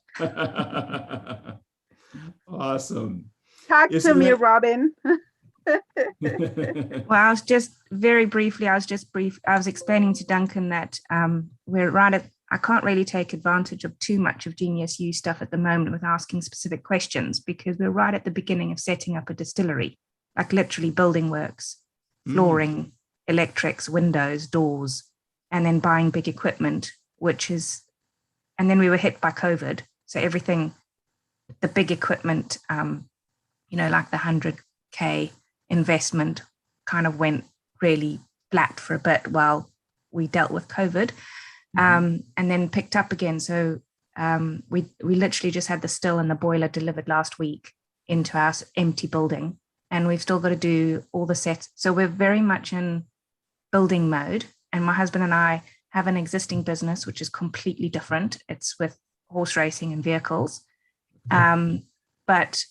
Awesome. Talk Yes, to me, and Robin. Well, I was just very briefly, I was explaining to Duncan that we're right at, I can't really take advantage of too much of Genius U stuff at the moment with asking specific questions because we're right at the beginning of setting up a distillery, like literally building works, flooring, electrics, windows, doors, and then buying big equipment, and then we were hit by COVID. So everything, the big equipment, like the 100K investment kind of went really flat for a bit while we dealt with COVID, and then picked up again. So we literally just had the still and the boiler delivered last week into our empty building, and we've still got to do all the sets. So we're very much in building mode. And my husband and I have an existing business, which is completely different. It's with horse racing and vehicles. But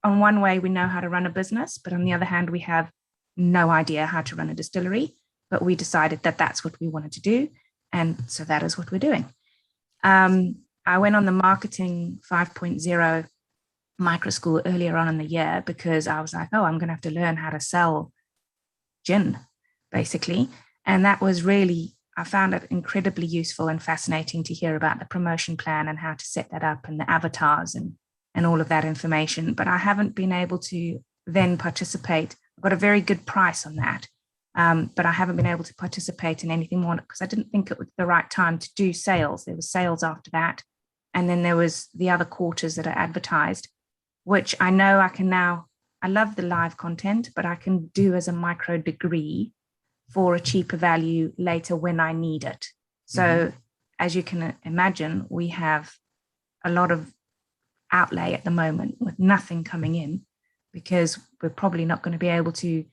on one way, we know how to run a business, but on the other hand, we have no idea how to run a distillery. But we decided that that's what we wanted to do. And so that is what we're doing. I went on the marketing 5.0 micro school earlier on in the year because I was like, oh, I'm going to have to learn how to sell gin, basically. And that was really, I found it incredibly useful and fascinating to hear about the promotion plan and how to set that up and the avatars and all of that information. But I haven't been able to then participate. I got a very good price on that. But I haven't been able to participate in anything more because I didn't think it was the right time to do sales. There was sales after that. And then there was the other quarters that are advertised, which I know I can now, I love the live content, but I can do as a micro degree for a cheaper value later when I need it. So as you can imagine, we have a lot of outlay at the moment with nothing coming in because we're probably not going to be able to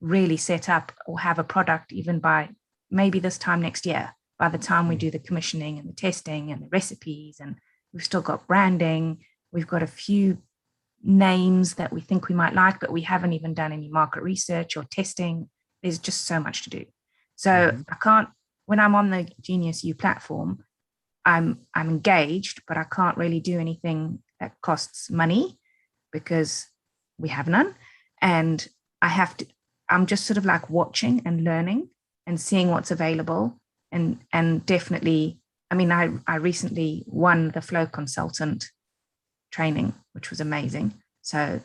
really set up or have a product even by maybe this time next year, by the time we do the commissioning and the testing and the recipes. And we've still got branding. We've got a few names that we think we might like, but we haven't even done any market research or testing. There's just so much to do. So I can't, when I'm on the Genius U platform, I'm engaged, but I can't really do anything that costs money because we have none. And I'm just sort of like watching and learning and seeing what's available. And definitely, I mean, I recently won the Flow Consultant training, which was amazing. So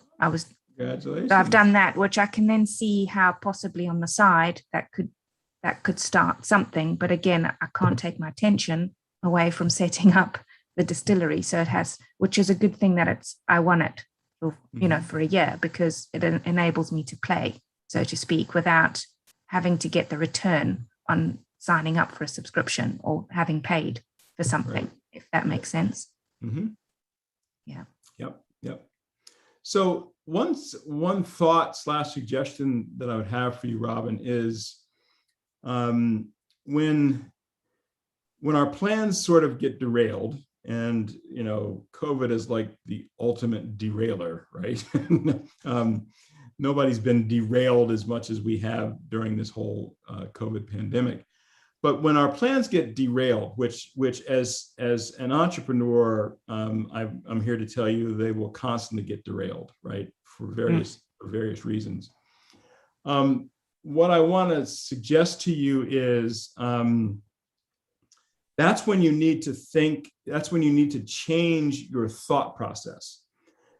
Congratulations. so I've done that, which I can then see how possibly on the side that could start something. But again, I can't take my attention away from setting up the distillery. So it has, which is a good thing that I won it, for a year because it enables me to play, so to speak, without having to get the return on signing up for a subscription or having paid for something, if that makes sense. Yeah. Yep. So one thought / suggestion that I would have for you, Robin, is when our plans sort of get derailed, and COVID is like the ultimate derailer, right? Nobody's been derailed as much as we have during this whole COVID pandemic. But when our plans get derailed, which as an entrepreneur, I'm here to tell you, they will constantly get derailed, right? For various reasons. What I want to suggest to you is that's when you need to think, that's when you need to change your thought process,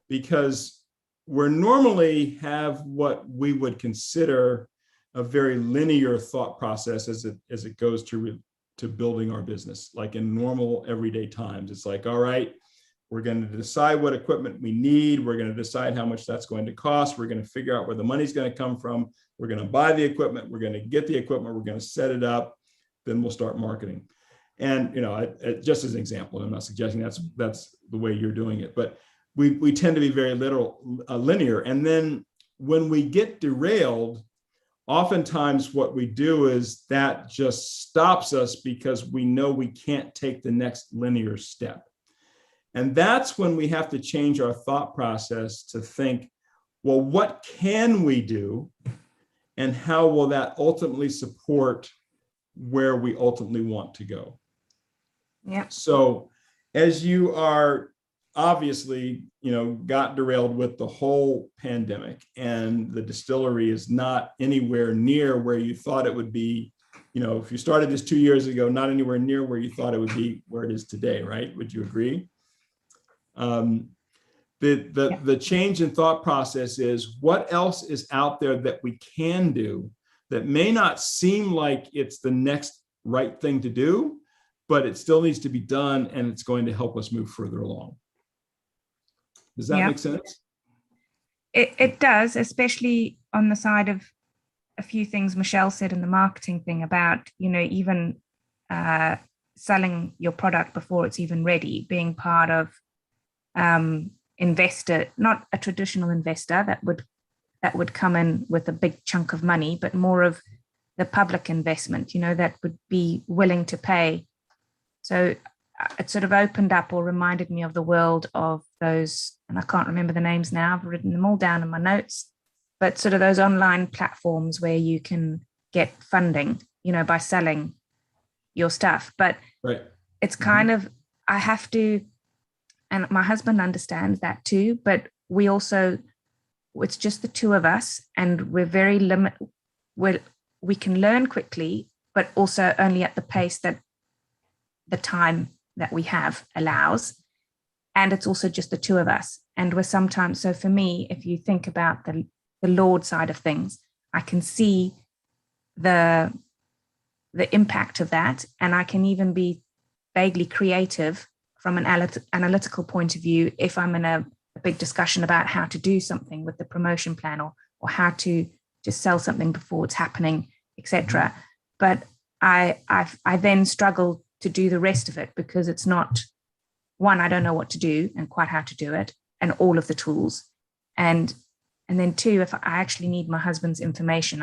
because we're normally have what we would consider a very linear thought process as it goes to building our business. Like in normal everyday times, it's like, all right, we're going to decide what equipment we need. We're going to decide how much that's going to cost. We're going to figure out where the money's going to come from. We're going to buy the equipment. We're going to get the equipment. We're going to set it up. Then we'll start marketing. And, you know, just as an example, I'm not suggesting that's the way you're doing it, but we tend to be very linear. And then when we get derailed, oftentimes what we do is that just stops us because we know we can't take the next linear step. And that's when we have to change our thought process to think, well, what can we do? And how will that ultimately support where we ultimately want to go? Yeah. So as you are obviously, you know, got derailed with the whole pandemic, and the distillery is not anywhere near where you thought it would be. You know, if you started this 2 years ago, not anywhere near where you thought it would be where it is today, right? Would you agree? The change in thought process is, what else is out there that we can do that may not seem like it's the next right thing to do, but it still needs to be done, and it's going to help us move further along. Does that make sense? It does, especially on the side of a few things Michelle said in the marketing thing about, you know, even selling your product before it's even ready, being part of investor, not a traditional investor that would come in with a big chunk of money, but more of the public investment, you know, that would be willing to pay. So it sort of opened up or reminded me of the world of those, and I can't remember the names now, I've written them all down in my notes, but sort of those online platforms where you can get funding, you know, by selling your stuff. But it's kind of, I have to, and my husband understands that too, but we also, it's just the two of us, and we're very we can learn quickly, but also only at the pace that the time that we have allows. And it's also just the two of us. And we're sometimes, so for me, if you think about the Lord side of things, I can see the impact of that. And I can even be vaguely creative from an analytical point of view if I'm in a big discussion about how to do something with the promotion plan, or how to sell something before it's happening, etc. But I then struggle to do the rest of it, because it's not, one, I don't know what to do and quite how to do it, and all of the tools. And then two, if I actually need my husband's information,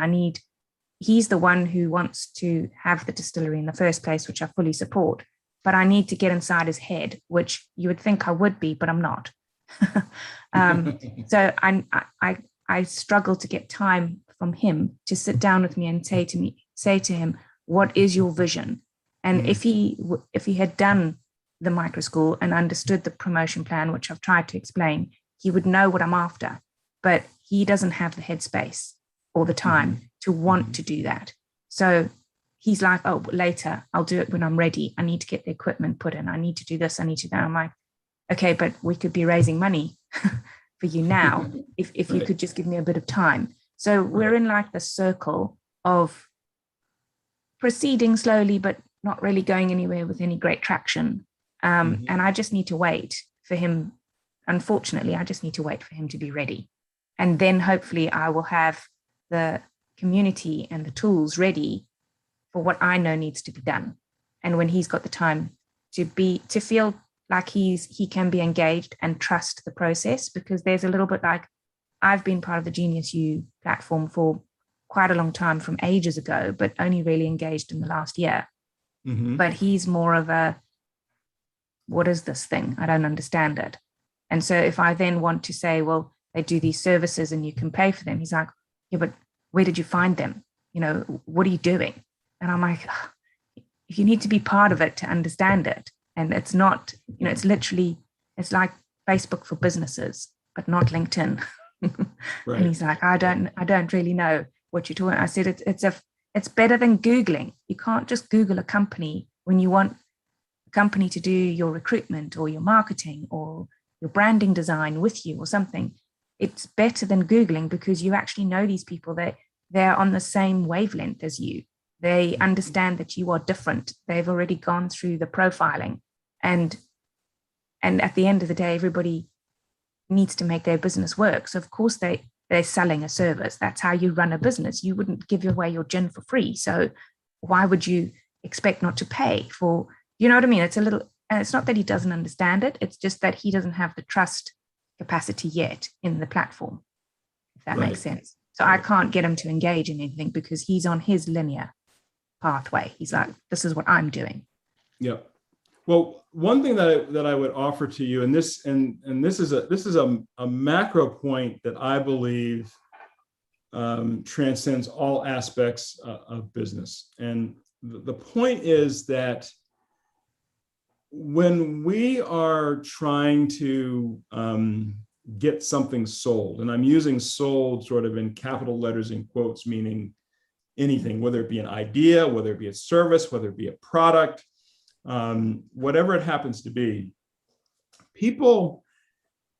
he's the one who wants to have the distillery in the first place, which I fully support, but I need to get inside his head, which you would think I would be, but I'm not. So I struggle to get time from him to sit down with me and say to him, what is your vision? And if he had done the micro school and understood the promotion plan, which I've tried to explain, he would know what I'm after. But he doesn't have the headspace all the time to want to do that. So he's like, oh, later, I'll do it when I'm ready. I need to get the equipment put in. I need to do this. I need to do that. I'm like, okay, but we could be raising money for you now if you could just give me a bit of time. So we're in like the circle of proceeding slowly, but not really going anywhere with any great traction. And I just need to wait for him. Unfortunately, I just need to wait for him to be ready. And then hopefully I will have the community and the tools ready for what I know needs to be done. And when he's got the time to feel like he can be engaged and trust the process, because there's a little bit like, I've been part of the Genius U platform for quite a long time, from ages ago, but only really engaged in the last year. But he's more of a, what is this thing? I don't understand it. And so if I then want to say, well, they do these services and you can pay for them, he's like, yeah, but where did you find them? You know, what are you doing? And I'm like, you need to be part of it to understand it. And it's not, you know, it's literally, it's like Facebook for businesses, but not LinkedIn. Right. And he's like, I don't really know what you're talking. I said, it's better than Googling. You can't just Google a company when you want company to do your recruitment or your marketing or your branding design with you or something, it's better than Googling, because you actually know these people. They're on the same wavelength as you. They understand that you are different. They've already gone through the profiling. And at the end of the day, everybody needs to make their business work. So of course they're selling a service. That's how you run a business. You wouldn't give away your gin for free. So why would you expect not to pay for, you know what I mean? It's a little, and it's not that he doesn't understand it. It's just that he doesn't have the trust capacity yet in the platform, if that makes sense. So I can't get him to engage in anything because he's on his linear pathway. He's like, this is what I'm doing. Yep. Well, one thing that I would offer to you, and this is a macro point that I believe transcends all aspects of business. And the point is that when we are trying to get something sold, and I'm using sold sort of in capital letters and quotes, meaning anything, whether it be an idea, whether it be a service, whether it be a product, whatever it happens to be, people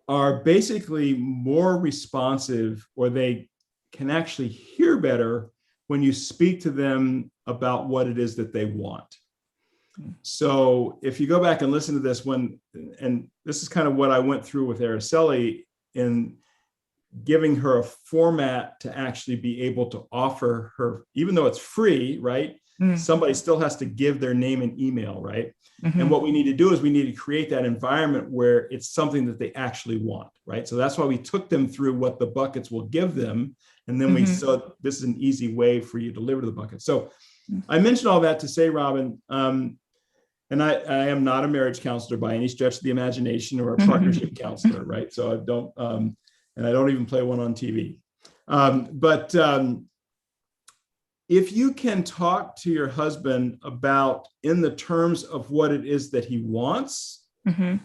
are basically more responsive, or they can actually hear better when you speak to them about what it is that they want. So if you go back and listen to this and this is kind of what I went through with Araceli in giving her a format to actually be able to offer her, even though it's free, right? Somebody still has to give their name and email, right? And what we need to do is we need to create that environment where it's something that they actually want, right? So that's why we took them through what the buckets will give them. And then we said, this is an easy way for you to deliver the bucket. So I mentioned all that to say, Robin, and I am not a marriage counselor by any stretch of the imagination, or a partnership counselor, right? So I don't, and I don't even play one on TV. But if you can talk to your husband about in the terms of what it is that he wants, and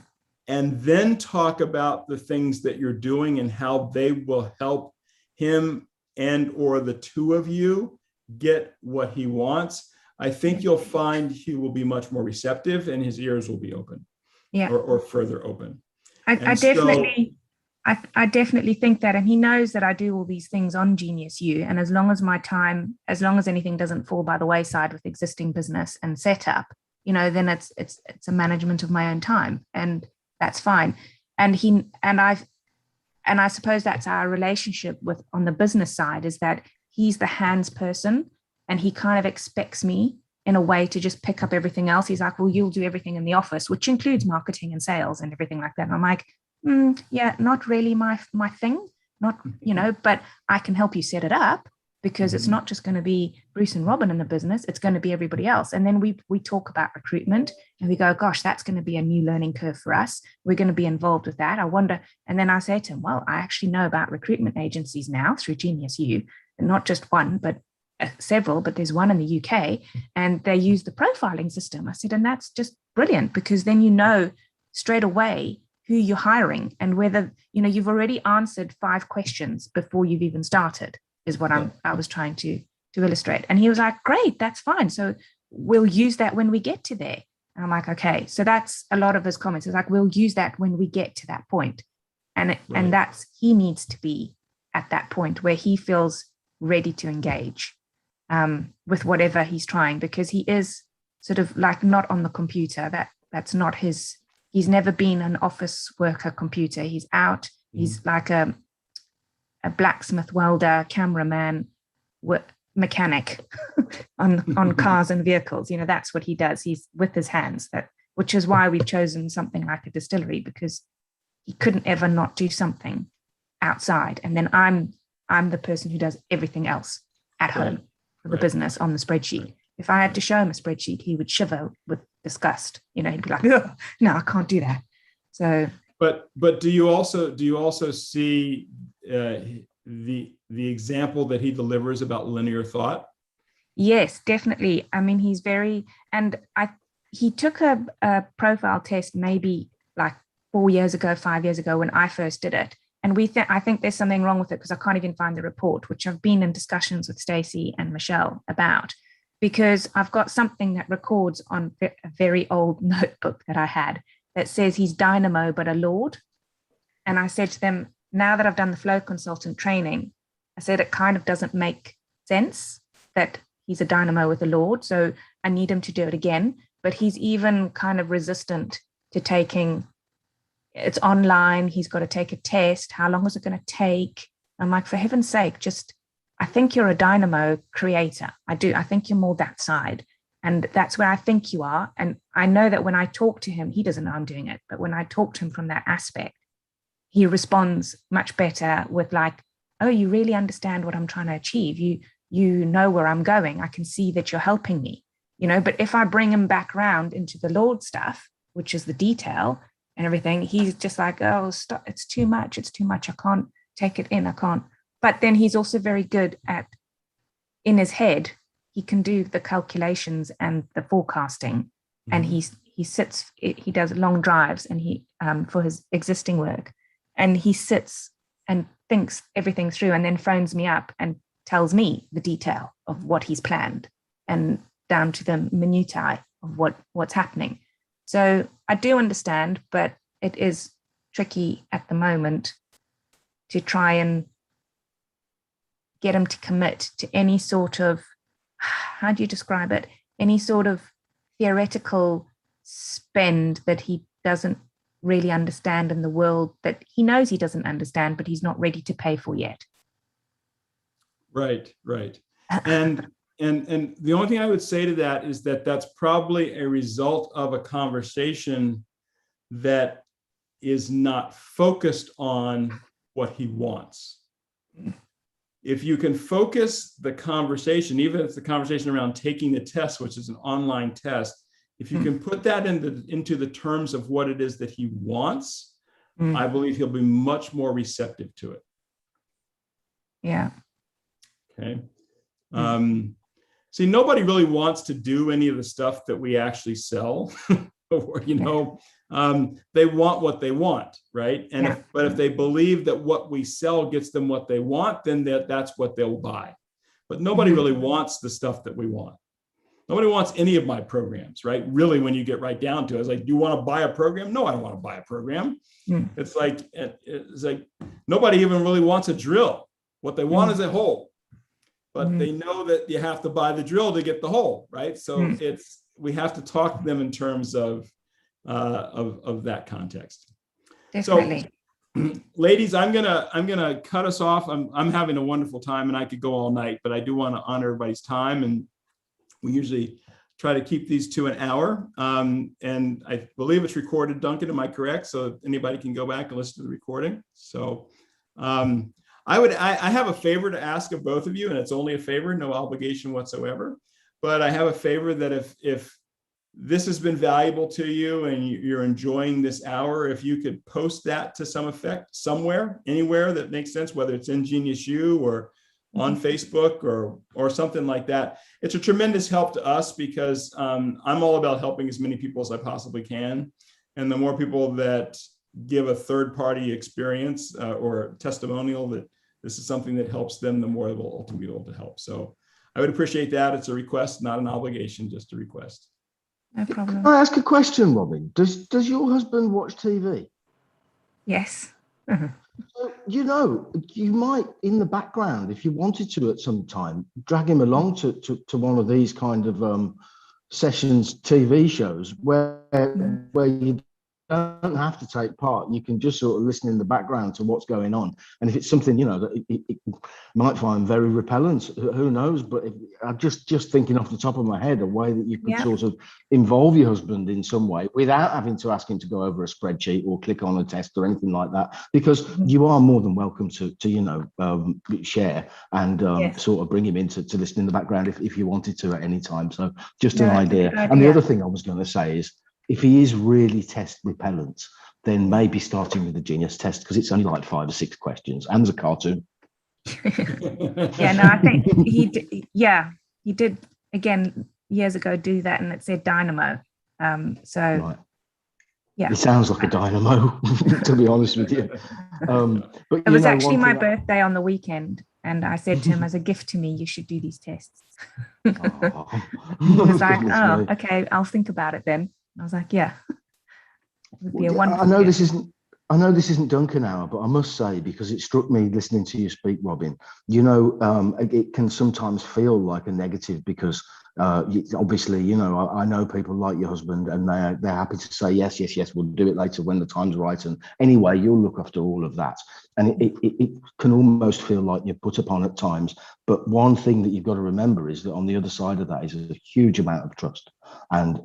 then talk about the things that you're doing and how they will help him and or the two of you get what he wants, I think you'll find he will be much more receptive and his ears will be open, or further open. I definitely think that, and he knows that I do all these things on Genius U, and as long as anything doesn't fall by the wayside with existing business and setup, then it's a management of my own time, and that's fine. And I suppose that's our relationship with on the business side, is that he's the hands person, and he kind of expects me in a way to just pick up everything else. He's like, well, you'll do everything in the office, which includes marketing and sales and everything like that. And I'm like, yeah, not really my thing, but I can help you set it up, because it's not just going to be Bruce and Robin in the business, it's going to be everybody else. And then we talk about recruitment and we go, gosh, that's going to be a new learning curve for us. We're going to be involved with that. I wonder. And then I say to him, well, I actually know about recruitment agencies now through Genius U, and not just one, but several, but there's one in the UK, and they use the profiling system. I said, and that's just brilliant, because then you know straight away who you're hiring, and whether, you've already answered 5 questions before you've even started, is what I was trying to illustrate. And he was like, great, that's fine. So we'll use that when we get to there. And I'm like, okay. So that's a lot of his comments. It's like, we'll use that when we get to that point. And that's, he needs to be at that point where he feels ready to engage with whatever he's trying, because he is sort of like not on the computer. That's not his. He's never been an office worker computer. He's out. He's like a blacksmith, welder, cameraman, mechanic on cars and vehicles. That's what he does. He's with his hands. Which is why we've chosen something like a distillery, because he couldn't ever not do something outside. And then I'm the person who does everything else at home for the business on the spreadsheet. If I had to show him a spreadsheet, he would shiver with disgust. He'd be like, oh, no, I can't do that. So, but do you also see the example that he delivers about linear thought? Yes, definitely. I mean, he's very, and he took a profile test maybe like 4 years ago, 5 years ago when I first did it. And I think there's something wrong with it, because I can't even find the report, which I've been in discussions with Stacey and Michelle about. because I've got something that records on a very old notebook that I had that says he's dynamo, but a lord. And I said to them, now that I've done the flow consultant training, I said, it kind of doesn't make sense that he's a dynamo with a lord. So I need him to do it again. But he's even kind of resistant to taking, it's online. He's got to take a test. How long is it going to take? I'm like, for heaven's sake, I think you're a dynamo creator. I do. I think you're more that side. And that's where I think you are. And I know that when I talk to him, he doesn't know I'm doing it. But when I talk to him from that aspect, he responds much better with like, oh, you really understand what I'm trying to achieve. You know where I'm going. I can see that you're helping me, but if I bring him back around into the Lord stuff, which is the detail and everything, he's just like, oh, stop. It's too much. It's too much. I can't take it in. I can't. But then he's also very good at, in his head, he can do the calculations and the forecasting. And he does long drives and he for his existing work. And he sits and thinks everything through and then phones me up and tells me the detail of what he's planned and down to the minutiae of what's happening. So I do understand, but it is tricky at the moment to try and get him to commit to any sort of, how do you describe it? Any sort of theoretical spend that he doesn't really understand in the world, that he knows he doesn't understand, but he's not ready to pay for yet. Right. And the only thing I would say to that is that that's probably a result of a conversation that is not focused on what he wants. If you can focus the conversation, even if it's the conversation around taking the test, which is an online test, if you can put that into the terms of what it is that he wants, I believe he'll be much more receptive to it. Yeah. Okay. See, nobody really wants to do any of the stuff that we actually sell. Or, they want what they want, right? And but if they believe that what we sell gets them what they want, then that's what they'll buy. But nobody really wants the stuff that we want. Nobody wants any of my programs, right? Really, when you get right down to it, it's like, do you want to buy a program? No, I don't want to buy a program. It's like nobody even really wants a drill. What they want is a hole, but they know that you have to buy the drill to get the hole, right? So we have to talk to them in terms of that context. Definitely. So, ladies, I'm gonna cut us off. I'm having a wonderful time, and I could go all night, but I do want to honor everybody's time, and we usually try to keep these to an hour. And I believe it's recorded, Duncan. Am I correct? So anybody can go back and listen to the recording. So I have a favor to ask of both of you, and it's only a favor, no obligation whatsoever. But I have a favor that if this has been valuable to you and you're enjoying this hour, if you could post that to some effect somewhere, anywhere that makes sense, whether it's in Genius U or on Facebook or something like that. It's a tremendous help to us because I'm all about helping as many people as I possibly can. And the more people that give a third-party experience or testimonial that this is something that helps them, the more they will ultimately be able to help. So I would appreciate that. It's a request, not an obligation, just a request. No problem. Can I ask a question, Robin? Does your husband watch TV? Yes. So, you might, in the background, if you wanted to at some time, drag him along to one of these kind of sessions, TV shows, where you don't have to take part. You can just sort of listen in the background to what's going on. And if it's something, that it might find very repellent, who knows? But I'm just thinking off the top of my head, a way that you could sort of involve your husband in some way without having to ask him to go over a spreadsheet or click on a test or anything like that, because you are more than welcome to share and sort of bring him in to listen in the background if you wanted to at any time. So just an idea. And the other thing I was going to say is, if he is really test repellent, then maybe starting with the Genius test, because it's only like 5 or 6 questions and a cartoon. I think he did again years ago do that, and it said dynamo. Yeah. It sounds like a dynamo, to be honest with you. But It was you know, actually one my thing birthday on the weekend, and I said to him, as a gift to me, you should do these tests. Oh, He was like, goodness oh, me. okay, I'll think about it then. I was like, yeah. It would be a I wonderful know gift. I know this isn't Duncan hour, but I must say, because it struck me listening to you speak, Robin, you know, it can sometimes feel like a negative because obviously, you know, I know people like your husband and they're happy to say, yes, yes, yes, we'll do it later when the time's right. And anyway, you'll look after all of that. And it can almost feel like you're put upon at times. But one thing that you've got to remember is that on the other side of that is a huge amount of trust. And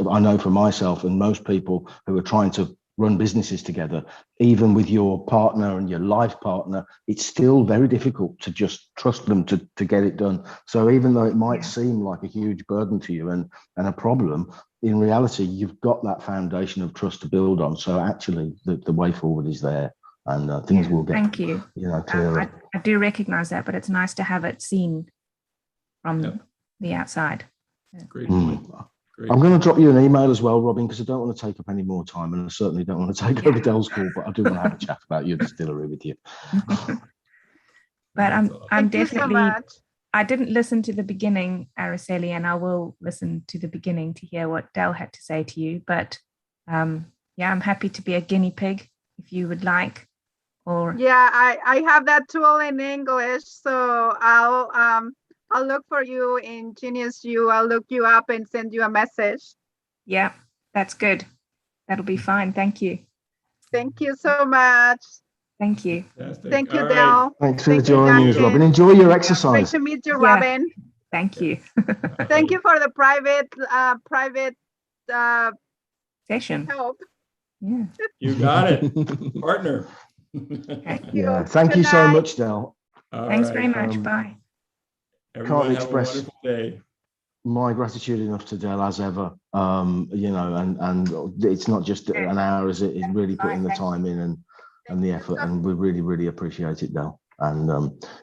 I know for myself and most people who are trying to run businesses together, even with your partner and your life partner, it's still very difficult to just trust them to get it done. So even though it might seem like a huge burden to you and a problem, in reality, you've got that foundation of trust to build on. So actually, the way forward is there, and things will get, thank you. You know, clearer. I do recognize that, but it's nice to have it seen from the outside. Great point. I'm going to drop you an email as well, Robin, because I don't want to take up any more time, and I certainly don't want to take over Dell's call, but I do want to have a chat about your distillery with you. But I'm Thank definitely, you so much. I didn't listen to the beginning, Araceli, and I will listen to the beginning to hear what Dell had to say to you. But yeah, I'm happy to be a guinea pig if you would like. Or yeah, I have that tool in English, so I'll look for you in Genius U. I'll look you up and send you a message. Yeah, that's good. That'll be fine. Thank you. Thank you so much. Thank you. Fantastic. Thank you, All right. Del. Thanks for Thank you, joining us, Duncan. Robin. Enjoy your Great exercise. to meet you, Yeah. Robin. Thank you. Thank you for the private Session. help. Yeah. You got it, partner. Thank you. Yeah, thank Good you so night. much, Del. All Thanks right. very much. Bye. Everyone Can't have express- a wonderful day. My gratitude enough to Del as ever. You know, and it's not just an hour, is it? It's really putting the time in and the effort, and we really, really appreciate it, Del. And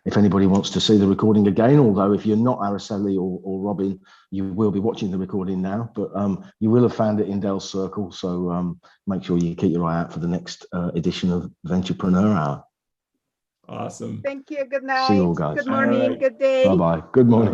if anybody wants to see the recording again, although if you're not Araceli or Robin, you will be watching the recording now, but you will have found it in Del's circle. So make sure you keep your eye out for the next edition of Venturepreneur Hour. Awesome. Thank you. Good night. See you all, guys. Good morning. All right. Good day. Bye-bye. Good morning.